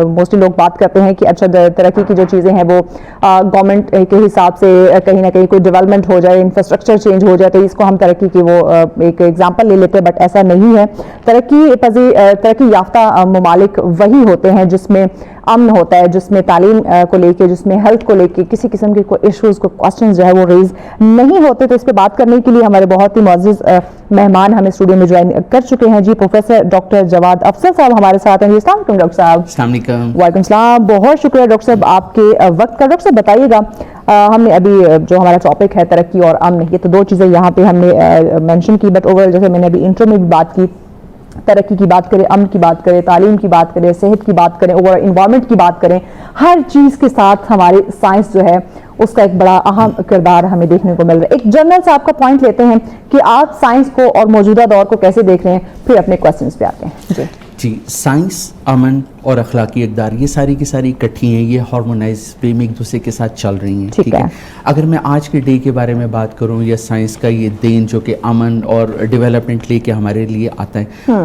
موسٹلی لوگ بات کرتے ہیں کہ اچھا ترقی کی جو چیزیں ہیں وہ گورنمنٹ کے حساب سے کہیں نہ کہیں کوئی ڈیولپمنٹ ہو جائے, انفراسٹرکچر چینج ہو جائے تو اس کو ہم ترقی کی وہ ایک ایگزامپل لے لیتے ہیں, بٹ ایسا نہیں ہے. ترقی یافتہ ممالک وہی ہوتے ہیں جس میں امن ہوتا ہے, جس میں تعلیم کو لے کے, جس میں ہیلتھ کو لے کے کسی قسم کے کوئی ایشوز کو کوسچنز جو ہے وہ ریز نہیں ہوتے. تو اس پہ بات کرنے کے لیے ہمارے بہت ہی معزز مہمان ہمیں اسٹوڈیو میں جوائن کر چکے ہیں جی. پروفیسر ڈاکٹر جواد افضل صاحب ہمارے ساتھ ہیں. السلام علیکم ڈاکٹر صاحب. السلام علیکم. وعلیکم السلام. بہت شکریہ ڈاکٹر صاحب آپ کے وقت کا. ڈاکٹر صاحب بتائیے گا, ہم نے ابھی جو ہمارا ٹاپک ہے ترقی اور امن, یہ تو دو چیزیں یہاں پہ ہم نے مینشن کی, بٹ اوور جیسے میں نے ابھی انٹرو میں بھی بات کی, ترقی کی بات کریں, امن کی بات کریں, تعلیم کی بات کریں, صحت کی بات کریں, اوور انوائرمنٹ کی بات کریں, ہر چیز کے ساتھ ہماری سائنس جو ہے اس کا ایک بڑا اہم کردار ہمیں دیکھنے کو مل رہا ہے. ایک جنرل سے آپ کا پوائنٹ لیتے ہیں کہ آپ سائنس کو اور موجودہ دور کو کیسے دیکھ رہے ہیں, پھر اپنے کویسچنز پہ آتے ہیں. جی, سائنس, امن اور اخلاقی اقدار یہ ساری کی ساری اکٹھی ہیں, یہ ہارمونائز وے میں ایک دوسرے کے ساتھ چل رہی ہیں. ٹھیک ہے. اگر میں آج کے ڈے کے بارے میں بات کروں یا سائنس کا یہ دین جو کہ امن اور ڈیولپمنٹ لے کے ہمارے لیے آتا ہے,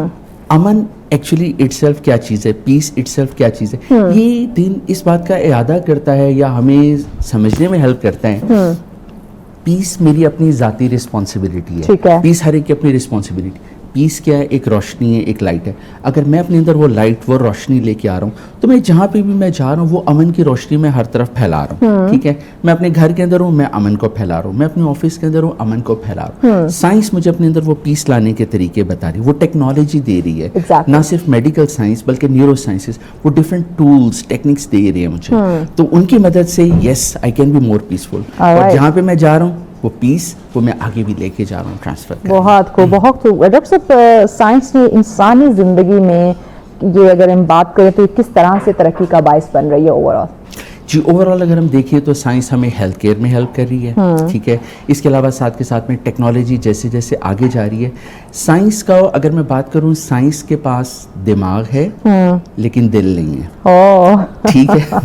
امن ایکچولی اٹ سیلف کیا چیز ہے, پیس اٹ سیلف کیا چیز ہے, یہ دین اس بات کا اعادہ کرتا ہے یا ہمیں سمجھنے میں ہیلپ کرتا ہے. پیس میری اپنی ذاتی رسپانسبلٹی ہے, پیس ہر ایک کی اپنی رسپانسبلٹی. پیس کیا ہے, ایک روشنی ہے, ایک لائٹ ہے. اگر میں اپنے اندر وہ لائٹ, وہ روشنی لے کے آ رہا ہوں تو میں جہاں پہ بھی میں جا رہا ہوں وہ امن کی روشنی میں ہر طرف پھیلا رہا ہوں. ٹھیک ہے. میں اپنے گھر کے اندر ہوں, میں امن کو پھیلا رہا ہوں. میں اپنے آفس کے اندر ہوں, امن کو پھیلا رہا ہوں. سائنس مجھے اپنے اندر وہ پیس لانے کے طریقے بتا رہی ہے, وہ ٹیکنالوجی دے رہی ہے. نہ صرف میڈیکل سائنس بلکہ نیورو سائنسز, وہ ڈفرینٹ ٹولس, ٹیکنیکس دے رہی ہے مجھے. تو ان کی مدد سے yes I can be more peaceful, اور جہاں پہ میں جا رہا ہوں وہ پیس وہ میں آگے بھی لے کے جا رہا ہوں, ٹرانسفر. بہت خوب. ڈاکٹر صاحب, سائنس نے انسانی زندگی میں یہ اگر ہم بات کریں تو کس طرح سے ترقی کا باعث بن رہی ہے اوور آل؟ جی, اوور آل اگر ہم دیکھیں تو سائنس ہمیں ہیلتھ کیئر میں ہیلپ کر رہی ہے. ٹھیک ہے. اس کے علاوہ ساتھ کے ساتھ میں ٹیکنالوجی جیسے جیسے آگے جا رہی ہے, سائنس کا اگر میں بات کروں, سائنس کے پاس دماغ ہے لیکن دل نہیں ہے. ٹھیک ہے.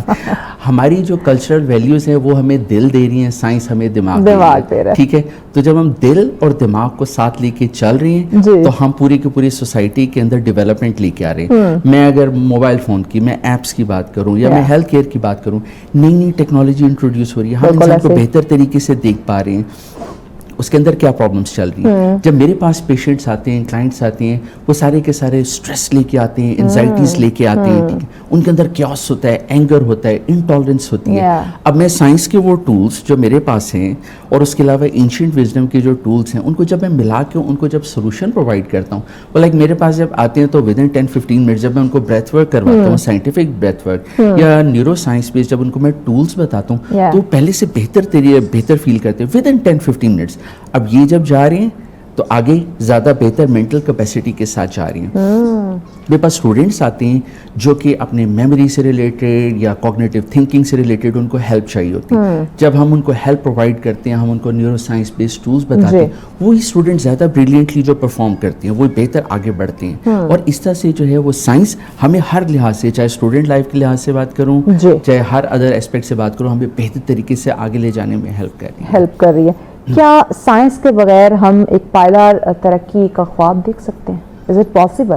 ہماری جو کلچرل ویلیوز ہیں وہ ہمیں دل دے رہی ہیں, سائنس ہمیں دماغ دے رہی ہے. ٹھیک ہے. تو جب ہم دل اور دماغ کو ساتھ لے کے چل رہے ہیں تو ہم پوری کی پوری سوسائٹی کے اندر ڈیولپمنٹ لے کے آ رہے ہیں. میں اگر موبائل فون کی, میں ایپس کی بات کروں یا میں ہیلتھ کیئر کی بات کروں, نئی نئی ٹیکنالوجی انٹروڈیوس ہو رہی ہے, ہم انسان کو بہتر طریقے سے دیکھ پا رہے ہیں اس کے اندر کیا پرابلمس چل رہی ہیں. جب میرے پاس پیشنٹس آتے ہیں, کلائنٹس آتے ہیں, وہ سارے کے سارے اسٹریس لے کے آتے ہیں, انزائٹیز لے کے آتے ہیں. ٹھیک ہے. ان کے اندر کیوس ہوتا ہے, اینگر ہوتا ہے, انٹالرنس ہوتی ہے. اب میں سائنس کے وہ ٹولس جو میرے پاس ہیں اور اس کے علاوہ اینشینٹ وزڈم کے جو ٹولس ہیں ان کو جب میں ملا کے ان کو جب سولوشن پرووائڈ کرتا ہوں, وہ لائک میرے پاس جب آتے ہیں تو ود ان 10-15 منٹ جب میں ان کو بریتھ ورک کرواتا ہوں, سائنٹیفک بریتھ ورک یا نیورو سائنس بیس, جب ان کو میں ٹولس بتاتا ہوں تو پہلے سے بہتر فیل کرتے ہیں ود ان 10-15 منٹس. اب یہ جب جا رہے ہیں تو آگے زیادہ بہتر مینٹل کیپیسٹی کے ساتھ جا رہی ہیں. میرے پاس اسٹوڈنٹس آتے ہیں جو کہ اپنے میموری سے ریلیٹڈ یا کوگنیٹو تھنکنگ سے ریلیٹڈ ان کو ہیلپ چاہیے ہوتی ہے. جب ہم ان کو ہیلپ پرووائڈ کرتے ہیں, ہم ان کو نیورو سائنس بیسڈ ٹولس بتاتے ہیں, وہی اسٹوڈنٹ زیادہ بریلینٹلی جو پرفارم کرتے ہیں وہ بہتر آگے بڑھتے ہیں. اور اس طرح سے جو ہے وہ سائنس ہمیں ہر لحاظ سے, چاہے اسٹوڈنٹ لائف کے لحاظ سے بات کروں, چاہے ہر ادر اسپیکٹ سے بات کروں, ہمیں بہتر طریقے سے آگے لے جانے میں ہیلپ کر رہی ہے. کیا سائنس کے بغیر ہم ایک پائیدار ترقی کا خواب دیکھ سکتے ہیں؟ Is it possible?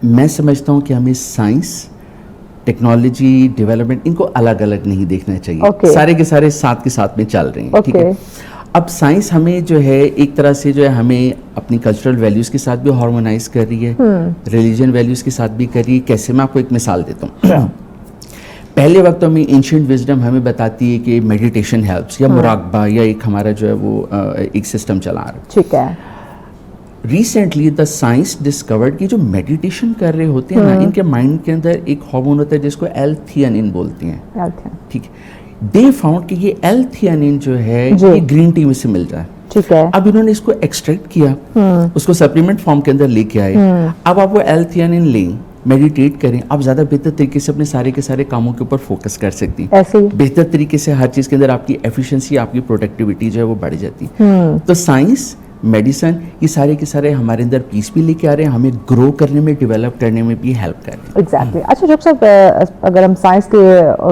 میں سمجھتا ہوں کہ ہمیں سائنس, ٹیکنالوجی, ڈیولپمنٹ ان کو الگ الگ نہیں دیکھنا چاہیے. سارے کے سارے ساتھ کے ساتھ میں چل رہے ہیں. ٹھیک ہے. اب سائنس ہمیں جو ہے ایک طرح سے جو ہے ہمیں اپنی کلچرل ویلیوز کے ساتھ بھی ہارمونائز کر رہی ہے, ریلیجن ویلیوز کے ساتھ بھی کر رہی ہے. کیسے؟ میں آپ کو ایک مثال دیتا ہوں. پہلے وقتوں میں اینشینٹ وزڈم ہمیں بتاتی ہے کہ میڈیٹیشن ہیلپس یا مراقبہ یا ایک ہمارا جو ہے وہ ایک سسٹم چلا رہا ہے. ٹھیک ہے. ریسنٹلی دا سائنس ڈسکورڈ کہ جو میڈیٹیشن کر رہے ہوتے ہیں نا, ان کے مائنڈ کے اندر ایک ہارمون ہوتا ہے جس کو ایل-تھیانین بولتے ہیں. ٹھیک ہے. دے فاؤنڈ کہ یہ ایل-تھیانین جو ہے یہ گرین ٹی میں سے مل رہا ہے. ٹھیک ہے. اب انہوں نے اس کو ایکسٹریکٹ کیا, اس کو سپلیمنٹ فارم کے اندر لے کے آئے. اب آپ وہ ایل-تھیانین لیں میڈیٹیٹ کریں, آپ زیادہ بہتر طریقے سے اپنے سارے کے سارے کاموں کے اوپر فوکس کر سکتی ہیں. ایسے ہی بہتر طریقے سے ہر چیز کے اندر آپ کی ایفیشنسی, آپ کی پروڈکٹیوٹی جو ہے وہ بڑھ جاتی ہے. تو سائنس, میڈیسن, یہ سارے کے سارے ہمارے اندر پیس بھی لے کے آ رہے ہیں, ہمیں گرو کرنے میں, ڈیولپ کرنے میں بھی ہیلپ کر رہے ہیں. ایگزیکٹلی. اچھا ڈاکٹر صاحب, اگر ہم سائنس کے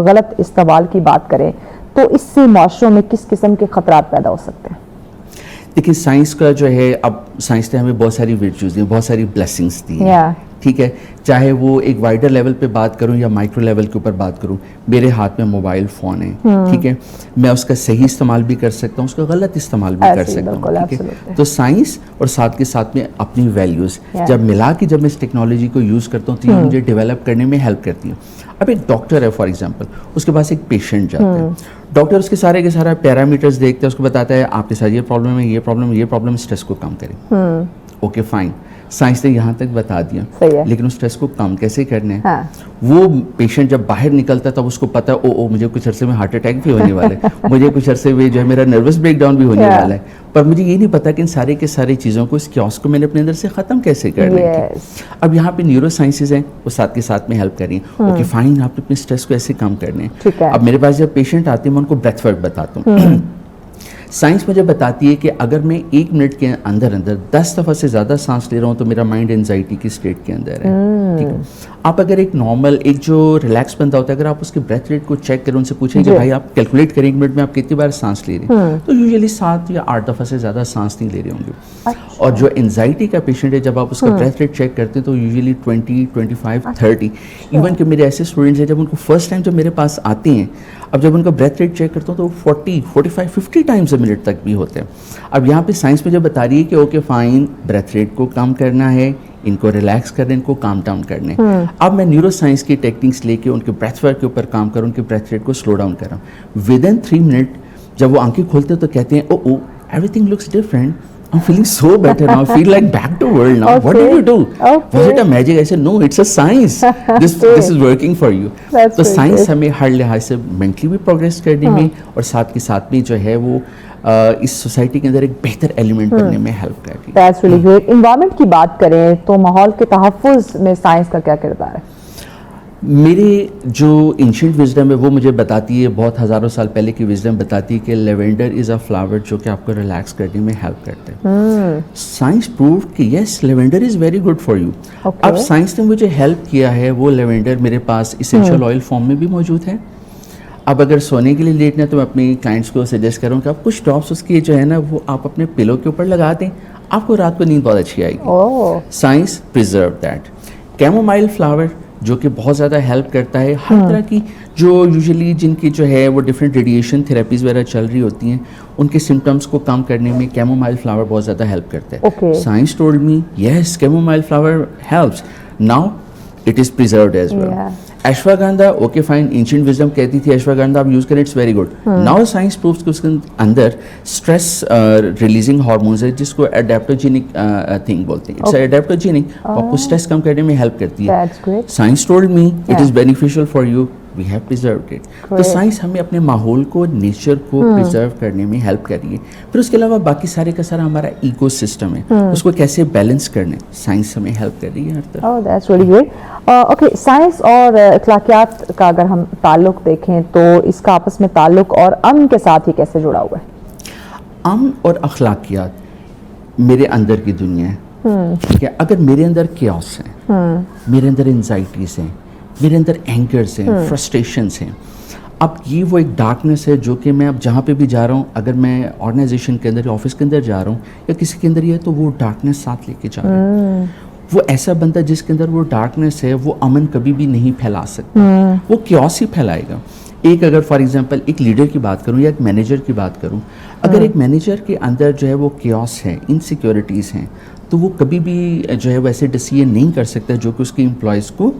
غلط استعمال کی بات کریں تو اس سے معاشروں میں کس قسم کے خطرات پیدا ہو سکتے ہیں؟ دیکھیں سائنس کا جو ہے, اب سائنس نے ہمیں بہت ساری ورچوز دی ہیں, بہت ساری بلیسنگس دی ہیں, ٹھیک ہے, چاہے وہ ایک وائڈر لیول پہ بات کروں یا مائکرو لیول کے اوپر بات کروں. میرے ہاتھ میں موبائل فون ہے, ٹھیک ہے, میں اس کا صحیح استعمال بھی کر سکتا ہوں, اس کا غلط استعمال بھی کر سکتا ہوں, ٹھیک ہے. تو سائنس اور ساتھ کے ساتھ میں اپنی ویلیوز جب ملا کے جب میں اس ٹیکنالوجی کو یوز کرتا ہوں تو یہ مجھے ڈیولپ کرنے میں ہیلپ کرتی ہے. اب ایک ڈاکٹر ہے فار ایگزامپل, اس کے پاس ایک پیشنٹ جاتا ہے, ڈاکٹر اس کے سارے کے سارا پیرامیٹرز دیکھتا ہے, اس کو بتاتا ہے آپ کے ساتھ یہ پرابلم ہے, یہ پرابلم, یہ پرابلم, اسٹریس کو کم کریں. اوکے فائن, سائنس نے یہاں تک بتا دیا, لیکن اس اسٹریس کو کم کیسے کرنا ہے؟ وہ پیشنٹ جب باہر نکلتا تب اس کو پتا ہے او مجھے کچھ عرصے میں ہارٹ اٹیک بھی ہونے والا ہے, مجھے کچھ عرصے میں جو ہے میرا نروس بریک ڈاؤن بھی ہونے والا ہے, پر مجھے یہ نہیں پتا کہ ان سارے کے سارے چیزوں کو, اس کیوس کو میں نے اپنے اندر سے ختم کیسے کرنا ہے. اب یہاں پہ نیورو سائنسز ہیں, وہ ساتھ کے ساتھ میں ہیلپ کر رہی ہیں. اوکے فائن, آپ نے اپنے اسٹریس کو ایسے کم کرنے ہیں. اب میرے پاس جب پیشنٹ آتے ہیں میں ان کو بریتھ ورک بتاتا ہوں. سائنس مجھے بتاتی ہے کہ اگر میں 1 منٹ کے اندر 10 دفعہ سے زیادہ سانس لے رہا ہوں تو میرا مائنڈ انزائٹی کی اسٹیٹ کے اندر ہے, ٹھیک ہے. آپ اگر ایک نارمل, ایک جو ریلیکس بندہ ہوتا ہے, اگر آپ اس کے بریتھ ریٹ کو چیک کریں, ان سے پوچھیں کہ بھائی آپ کیلکولیٹ کریں 1 منٹ میں آپ کتنی بار سانس لے رہے ہیں, تو یوزلی 7 یا 8 دفعہ سے زیادہ سانس نہیں لے رہے ہوں گے. اور جو انزائٹی کا پیشنٹ ہے, جب آپ اس کا بریتھ ریٹ چیک کرتے ہیں تو یوزلی 20, 25, 30. ایون کہ میرے ایسے اسٹوڈنٹس ہیں جب ان کو فرسٹ ٹائم جب میرے پاس آتے ہیں, اب جب ان کا بریتھ ریٹ چیک کرتا ہوں تو 40, 45, 50 ٹائمز اے منٹ تک بھی ہوتے ہیں. اب یہاں پہ سائنس میں جو بتا رہی ہے کہ اوکے فائن, بریتھ ریٹ کو کم کرنا ہے, ان کو ریلیکس کرنا ہے, ان کو کام ڈاؤن کرنا ہے. اب میں نیورو سائنس کی ٹیکنیکس لے کے ان کے بریتھ ورک کے اوپر کام کروں, ان کے بریتھ ریٹ کو سلو ڈاؤن کروں. ودن 3 منٹ جب وہ آنکھیں کھولتے ہیں تو کہتے ہیں oh everything looks different, I'm feeling so better now. I feel like back to world now. What did you do? Was it a magic? I said no, it's a science. This is working for you. تو science ہمیں ہر لحاظ سے mentally بھی progress کرنے میں اور ساتھ کے ساتھ میں جو ہے وہ اس سوسائٹی کے اندر ایک بہتر ایلیمنٹ بننے میں ہیلپ کر رہی ہے. That's really great. انوائرمنٹ کی بات کریں تو ماحول کے تحفظ میں سائنس کا کیا کردار ہے؟ میرے جو اینشنٹ وزڈم ہے وہ مجھے بتاتی ہے, بہت ہزاروں سال پہلے کی وزڈم بتاتی ہے کہ لیونڈر از اے فلاور جو کہ آپ کو ریلیکس کرنے میں ہیلپ کرتا ہے. سائنس پروف کہ yes lavender is very good for you. اب سائنس نے مجھے ہیلپ کیا ہے, وہ لیونڈر میرے پاس اسینشیل آئل فارم میں بھی موجود ہے. اب اگر سونے کے لیے لیٹنا ہے تو میں اپنے کلائنٹس کو سجیسٹ کروں کہ آپ کچھ ڈراپس اس کی جو ہے نا وہ آپ اپنے پلو کے اوپر لگا دیں, آپ کو رات کو نیند بہت اچھی آئے گی. Science preserve that. Chamomile flower جو کہ بہت زیادہ ہیلپ کرتا ہے ہر طرح کی, جو یوزلی جن کی جو ہے وہ ڈفرینٹ ریڈیشن تھراپیز وغیرہ چل رہی ہوتی ہیں, ان کے سمٹمس کو کم کرنے میں کیمومائل فلاور بہت زیادہ ہیلپ کرتا ہے. Science told me yes chamomile flower helps. Now it is preserved as well. Ashwagandha okay fine, ancient wisdom کہتی تھی اشواگندھا آپ یوز کریں it's very good. Now science proves کہ اس کے اندر اسٹریس ریلیزنگ ہارمونز ہے جس کو اڈیپٹوجینک تھنگ بولتے ہیں. اٹس اڈیپٹوجینک, آپ کو اسٹریس کم کرنے میں ہیلپ کرتی ہے. Science told me it is beneficial for you, we have preserved it. تو سائنس ہمیں اپنے ماحول کو, نیچر کو پریزرو کرنے میں ہیلپ کر رہی ہے. پھر اس کے علاوہ باقی سارے کا سارا ہمارا ایکو سسٹم ہے, اس کو کیسے بیلنس کرنا ہے, سائنس ہمیں ہیلپ کر رہی ہے ہر طرف. Oh, that's really great. Okay, science اور اخلاقیات کا اگر ہم تعلق دیکھیں تو اس کا آپس میں تعلق اور امن کے ساتھ ہی کیسے جڑا ہوا ہے؟ امن اور اخلاقیات میرے اندر کی دنیا ہے, ٹھیک ہے. اگر میرے اندر کیوس ہے, میرے اندر انزائٹیز ہیں, میرے اندر اینکرز ہیں, فرسٹریشنز ہیں, اب یہ وہ ایک ڈارکنیس ہے جو کہ میں اب جہاں پہ بھی جا رہا ہوں, اگر میں آرگنائزیشن کے اندر یا آفس کے اندر جا رہا ہوں یا کسی کے اندر یہ ہے تو وہ ڈارکنیس ساتھ لے کے جا رہا ہوں. وہ ایسا بندہ جس کے اندر وہ ڈارکنیس ہے وہ امن کبھی بھی نہیں پھیلا سکتا, وہ کیوس ہی پھیلائے گا. ایک اگر فار ایگزامپل ایک لیڈر کی بات کروں یا ایک مینیجر کی بات کروں, اگر ایک مینیجر کے اندر جو ہے وہ کیوس ہے, انسیکیورٹیز ہیں, تو وہ کبھی بھی جو ہے وہ ایسے ڈیسیژن نہیں کر سکتا جو کہ اس کی امپلائیز کو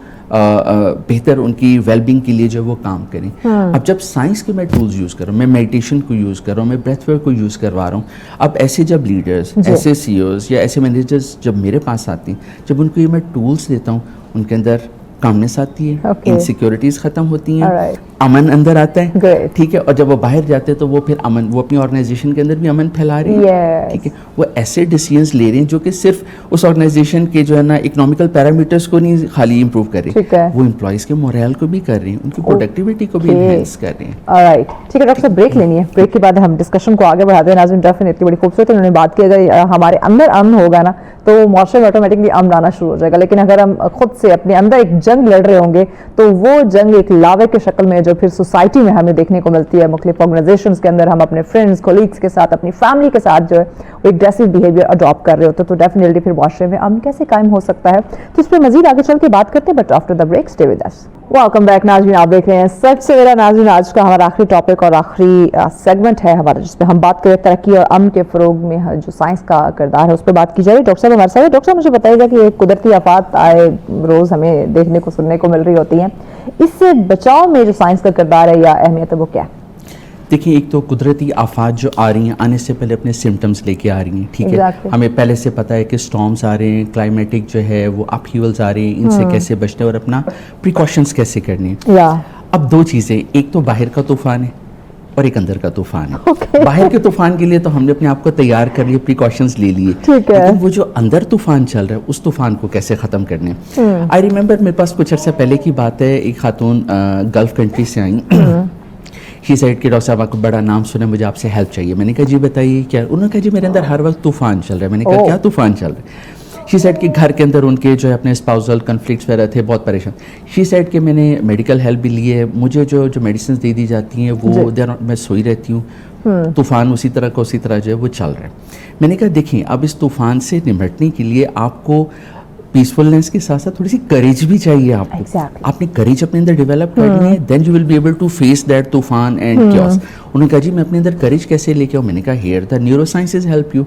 بہتر ان کی ویل بینگ کے لیے جو وہ کام کریں. اب جب سائنس کے میں ٹولز یوز کر رہا ہوں, میں میڈیٹیشن کو یوز کر رہا ہوں, میں بریتھ ورک کو یوز کروا رہا ہوں, اب ایسے جب لیڈرز, ایسے سی اوز یا ایسے مینیجرز جب میرے پاس آتے ہیں, جب ان کو یہ میں ٹولز دیتا ہوں, ان کے اندر کامنس آتی ہے, Okay. انسیکیورٹیز ختم ہوتی ہیں, Alright. امن اندر آتا ہے, Great. ٹھیک ہے, اور جب وہ باہر جاتے ہیں تو وہ پھر امن, وہ اپنی آرگنائزیشن کے اندر بھی امن پھیلا رہے ہیں, Yes. ٹھیک ہے, وہ ایسے ڈیسیژنس لے رہے ہیں جو کہ صرف اس آرگنائزیشن کے جو ہے نا اکنامیکل پیرامیٹرز کو نہیں خالی امپروو کر رہے, ٹھیک ہے. وہ امپلائیز کے مورال کو بھی کر رہے ہیں, ان کی پروڈکٹیوٹی کو بھی Okay. انہینس کر رہے ہیں. Alright. ٹھیک ہے ڈاکٹر صاحب, بریک لینی ہے, بریک کے بعد ہم ڈسکشن کو آگے بڑھاتے ہیں. ناظرین ڈیفینیٹلی بڑی خوبصورت انہوں نے بات کی, اگر ہمارے اندر امن ہوگا نا تو معاشرے میں آٹومیٹکلی امن آنا شروع ہو جائے گا, لیکن اگر ہم خود سے اپنے اندر ایک جنگ لڑ رہے ہوں گے تو وہ جنگ ایک لاوے کی شکل میں جو پھر سوسائٹی میں ہمیں دیکھنے کو ملتی ہے, مختلف آرگنائزیشنز کے اندر ہم اپنے فرینڈز کولیگز کے ساتھ, اپنی فیملی کے ساتھ جو ہے وہ ایگریسو بیہیویئر اڈاپٹ کر رہے ہوتے, تو ڈیفینیٹلی پھر معاشرے میں امن کیسے قائم ہو سکتا ہے, تو اس پہ مزید آگے چل کے بات کرتے ہیں, but after the break stay with us. Welcome back ناظرین, آپ دیکھ رہے ہیں سچ سے میرا. ناظرین آج کا ہمارا آخری ٹاپک اور آخری سیگمنٹ ہے ہمارا, جس میں ہم بات کریں ترقی اور امن کے فروغ میں جو سائنس کا کردار ہے اس پہ بات کی جائے. ڈاکٹر صاحب ہمارے ساتھ. ڈاکٹر صاحب مجھے بتائیے گا کہ قدرتی آفات آئے روز ہمیں دیکھنے کو سننے کو مل رہی ہوتی ہیں, اس سے بچاؤ میں جو سائنس کا کردار ہے یا اہمیت ہے وہ کیا ہے؟ دیکھیں, ایک تو قدرتی آفات جو آ رہی ہیں آنے سے پہلے اپنے سمٹمز لے کے آ رہی ہیں, ٹھیک ہے, Exactly. ہمیں پہلے سے پتہ ہے کہ سٹارمز آ رہے ہیں, کلائمیٹک جو ہے وہ اپ ہیولز آ رہے ہیں, ان سے کیسے بچنا ہے اور اپنا پریکاشنز کیسے کرنے ہیں. یا اب دو چیزیں, ایک تو باہر کا طوفان ہے اور ایک اندر کا طوفان ہے. باہر کے طوفان کے لیے تو ہم نے اپنے آپ کو تیار کر لیے, پریکاشنز لے لیے, ٹھیک ہے, لیکن وہ جو اندر طوفان چل رہا ہے اس طوفان کو کیسے ختم کرنے. آئی ریممبر میرے پاس کچھ عرصہ پہلے کی بات ہے, ایک خاتون گلف کنٹری سے آئیں, ہی سائڈ کے ڈاکٹر صاحب آپ کو بڑا نام سنا, مجھے آپ سے ہیلپ چاہیے. میں نے کہا جی بتائیے کیا. انہوں نے کہا جی میرے اندر ہر وقت طوفان چل رہا ہے. میں نے کہا کیا طوفان چل رہا ہے؟ شی سیڈ کے گھر کے اندر ان کے جو ہے اپنے اسپاؤزل کنفلکٹس وغیرہ تھے, بہت پریشان. شی سیڈ کے میں نے میڈیکل ہیلپ بھی لی ہے, مجھے جو میڈیسنز دے دی جاتی ہیں وہ میں سوئی رہتی ہوں, طوفان اسی طرح کا اسی طرح جو ہے وہ چل رہا ہے. میں نے کہا دیکھیں اب اس طوفان سے نمٹنے کے لیے آپ کو پیسفلنس کے ساتھ ساتھ تھوڑی سی کریج بھی چاہیے آپ کو. آپ نے کریج اپنے اندر ڈیولپ کرنی ہے, then you will be able to face that طوفان اینڈ کیوس. انہوں نے کہا جی میں اپنے اندر کریج کیسے لے کے آؤں. میں نے کہا here the neurosciences help you.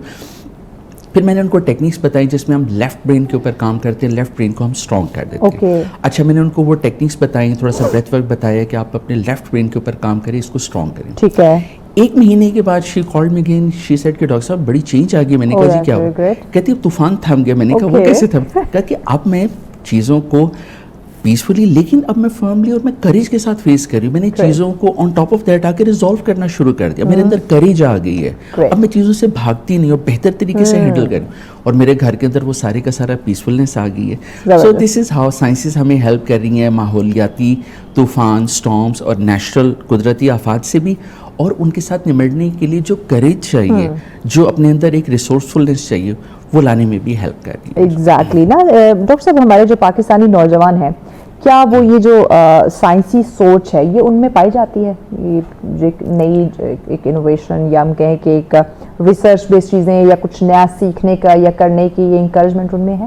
پھر میں نے ان کو ٹیکنیکس بتائی جس میں ہم لیفٹ برین کے اوپر کام کرتے ہیں, لیفٹ برین کو ہم اسٹرانگ کر دیتے ہیں. اچھا میں نے ان کو وہ ٹیکنیکس بتائی, تھوڑا سا بریتھ ورک بتایا کہ آپ اپنے لیفٹ برین کے اوپر کام کریں, اس کو اسٹرانگ کریں. ٹھیک ہے. ایک مہینے کے بعد she called me again, she said کہ ڈاکٹر صاحب بڑی چینج آ گئی. میں نے کہا جی کیا ہوا؟ کہتی اب طوفان تھم گیا. میں نے کہا وہ کیسے تھم؟ کہا کہ اب میں چیزوں کو پیسفلی, لیکن اب میں فرملی اور میں کریج کے ساتھ فیس کر رہی ہوں. میں نے چیزوں کو آن ٹاپ آف دیٹ آ کے ریزالو کرنا شروع کر دیا. میرے اندر کریج آ گئی ہے, اب میں چیزوں سے بھاگتی نہیں اور بہتر طریقے سے ہینڈل کر رہی ہوں, اور میرے گھر کے اندر وہ سارے کا سارا پیسفلنس آ گئی ہے. سو دس از ہاؤ سائنسز ہمیں ہیلپ کر رہی ہیں ماحولیاتی طوفان, اسٹارمس اور نیچرل قدرتی آفات سے بھی, اور ان کے ساتھ نمٹنے کے لیے جو کریج چاہیے, جو اپنے اندر ایک ریسورسفلنس چاہیے, وہ لانے میں بھی ہیلپ کر رہی ہے. ایگزیکٹلی نا ڈاکٹر صاحب, ہمارے جو پاکستانی نوجوان ہیں کیا وہ یہ جو سائنسی سوچ ہے یہ ان میں پائی جاتی ہے, یہ ایک نئی ایک انوویشن یا ہم کہیں کہ ایک ریسرچ بیس چیزیں یا کچھ نیا سیکھنے کا یا کرنے کی یہ انکریجمنٹ ان میں ہے؟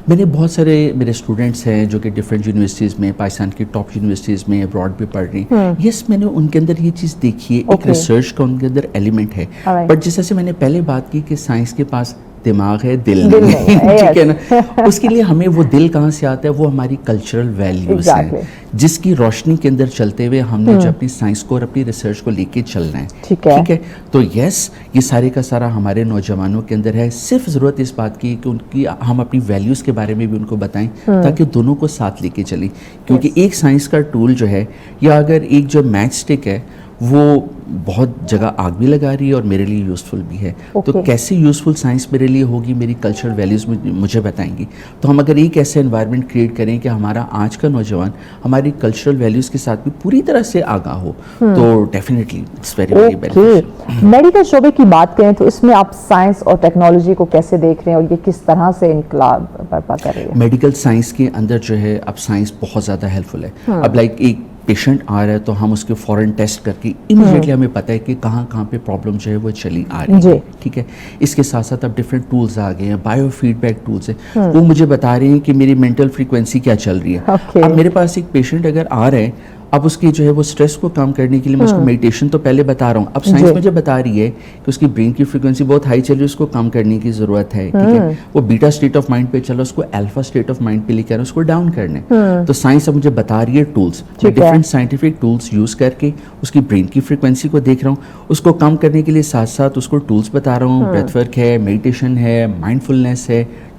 میں نے بہت سارے میرے اسٹوڈنٹس ہیں جو کہ ڈفرینٹ یونیورسٹیز میں, پاکستان کی ٹاپ یونیورسٹیز میں ابراڈ بھی پڑھ رہی ہیں. یس میں نے ان کے اندر یہ چیز دیکھی ہے, ایک ریسرچ کا ان کے اندر ایلیمنٹ ہے, بٹ جیسے سے میں نے پہلے بات کی کہ سائنس کے پاس دماغ ہے, دل نہیں, ٹھیک ہے نا. اس کے لیے ہمیں وہ دل کہاں سے آتا ہے, وہ ہماری کلچرل ویلیوز ہیں جس کی روشنی کے اندر چلتے ہوئے ہم نے جو اپنی سائنس کو اور اپنی ریسرچ کو لے کے چلنا ہے, ٹھیک ہے. تو یس یہ سارے کا سارا ہمارے نوجوانوں کے اندر ہے, صرف ضرورت اس بات کی کہ ان کی ہم اپنی ویلیوز کے بارے میں بھی ان کو بتائیں تاکہ دونوں کو ساتھ لے کے چلیں. کیونکہ ایک سائنس کا ٹول جو ہے, یا اگر ایک جو میچ اسٹک ہے وہ بہت جگہ آگ بھی لگا رہی ہے اور میرے لیے یوزفل بھی ہے. تو کیسے یوزفل سائنس میرے لیے ہوگی, میری کلچرل ویلیوز مجھے بتائیں گی. تو ہم اگر ایک ایسا انوائرمنٹ کریٹ کریں کہ ہمارا آج کا نوجوان ہماری کلچرل ویلیوز کے ساتھ بھی پوری طرح سے آگاہ ہو, تو definitely it's very very beneficial. Medical شعبے کی بات کریں تو اس میں آپ سائنس اور ٹیکنالوجی کو کیسے دیکھ رہے ہیں اور یہ کس طرح سے انقلاب برپا کر رہی ہے؟ میڈیکل سائنس کے اندر جو ہے اب سائنس بہت زیادہ ہیلپ فل ہے. اب لائک ایک پیشنٹ آ رہا ہے تو ہم اس کے فوراً ٹیسٹ کر کے امیڈیٹلی ہمیں پتہ ہے کہ کہاں کہاں پہ پرابلم جو ہے وہ چلی آ رہی ہے, ٹھیک ہے. اس کے ساتھ ساتھ اب ڈفرینٹ ٹولز آ گئے ہیں, بایو فیڈ بیک ٹولز ہیں, وہ مجھے بتا رہے ہیں کہ میری مینٹل فریکوینسی کیا چل رہی ہے. اب میرے پاس ایک پیشنٹ اگر آ رہا ہے, اب اس کی جو ہے وہ اسٹریس کو کم کرنے کے لیے میں اس کو میڈیٹیشن تو پہلے بتا رہا ہوں, اب سائنس مجھے بتا رہی ہے کہ اس کی برین کی فریکوینسی بہت ہائی چل رہی ہے, اس کو کم کرنے کی ضرورت ہے, ٹھیک ہے. وہ بیٹا اسٹیٹ آف مائنڈ پہ چل رہا ہے, اس کو الفا اسٹیٹ آف مائنڈ پہ لے کے آنا, اس کو ڈاؤن کرنا ہے. تو سائنس اب مجھے بتا رہی ہے ٹولس, میں ڈفرینٹ سائنٹیفک ٹولس یوز کر کے اس کی برین کی فریکوینسی کو دیکھ رہا ہوں, اس کو کم کرنے کے لیے ساتھ ساتھ اس کو ٹولس بتا رہا ہوں. بریتھ ورک ہے, میڈیٹیشن ہے, مائنڈ فلنس ہے,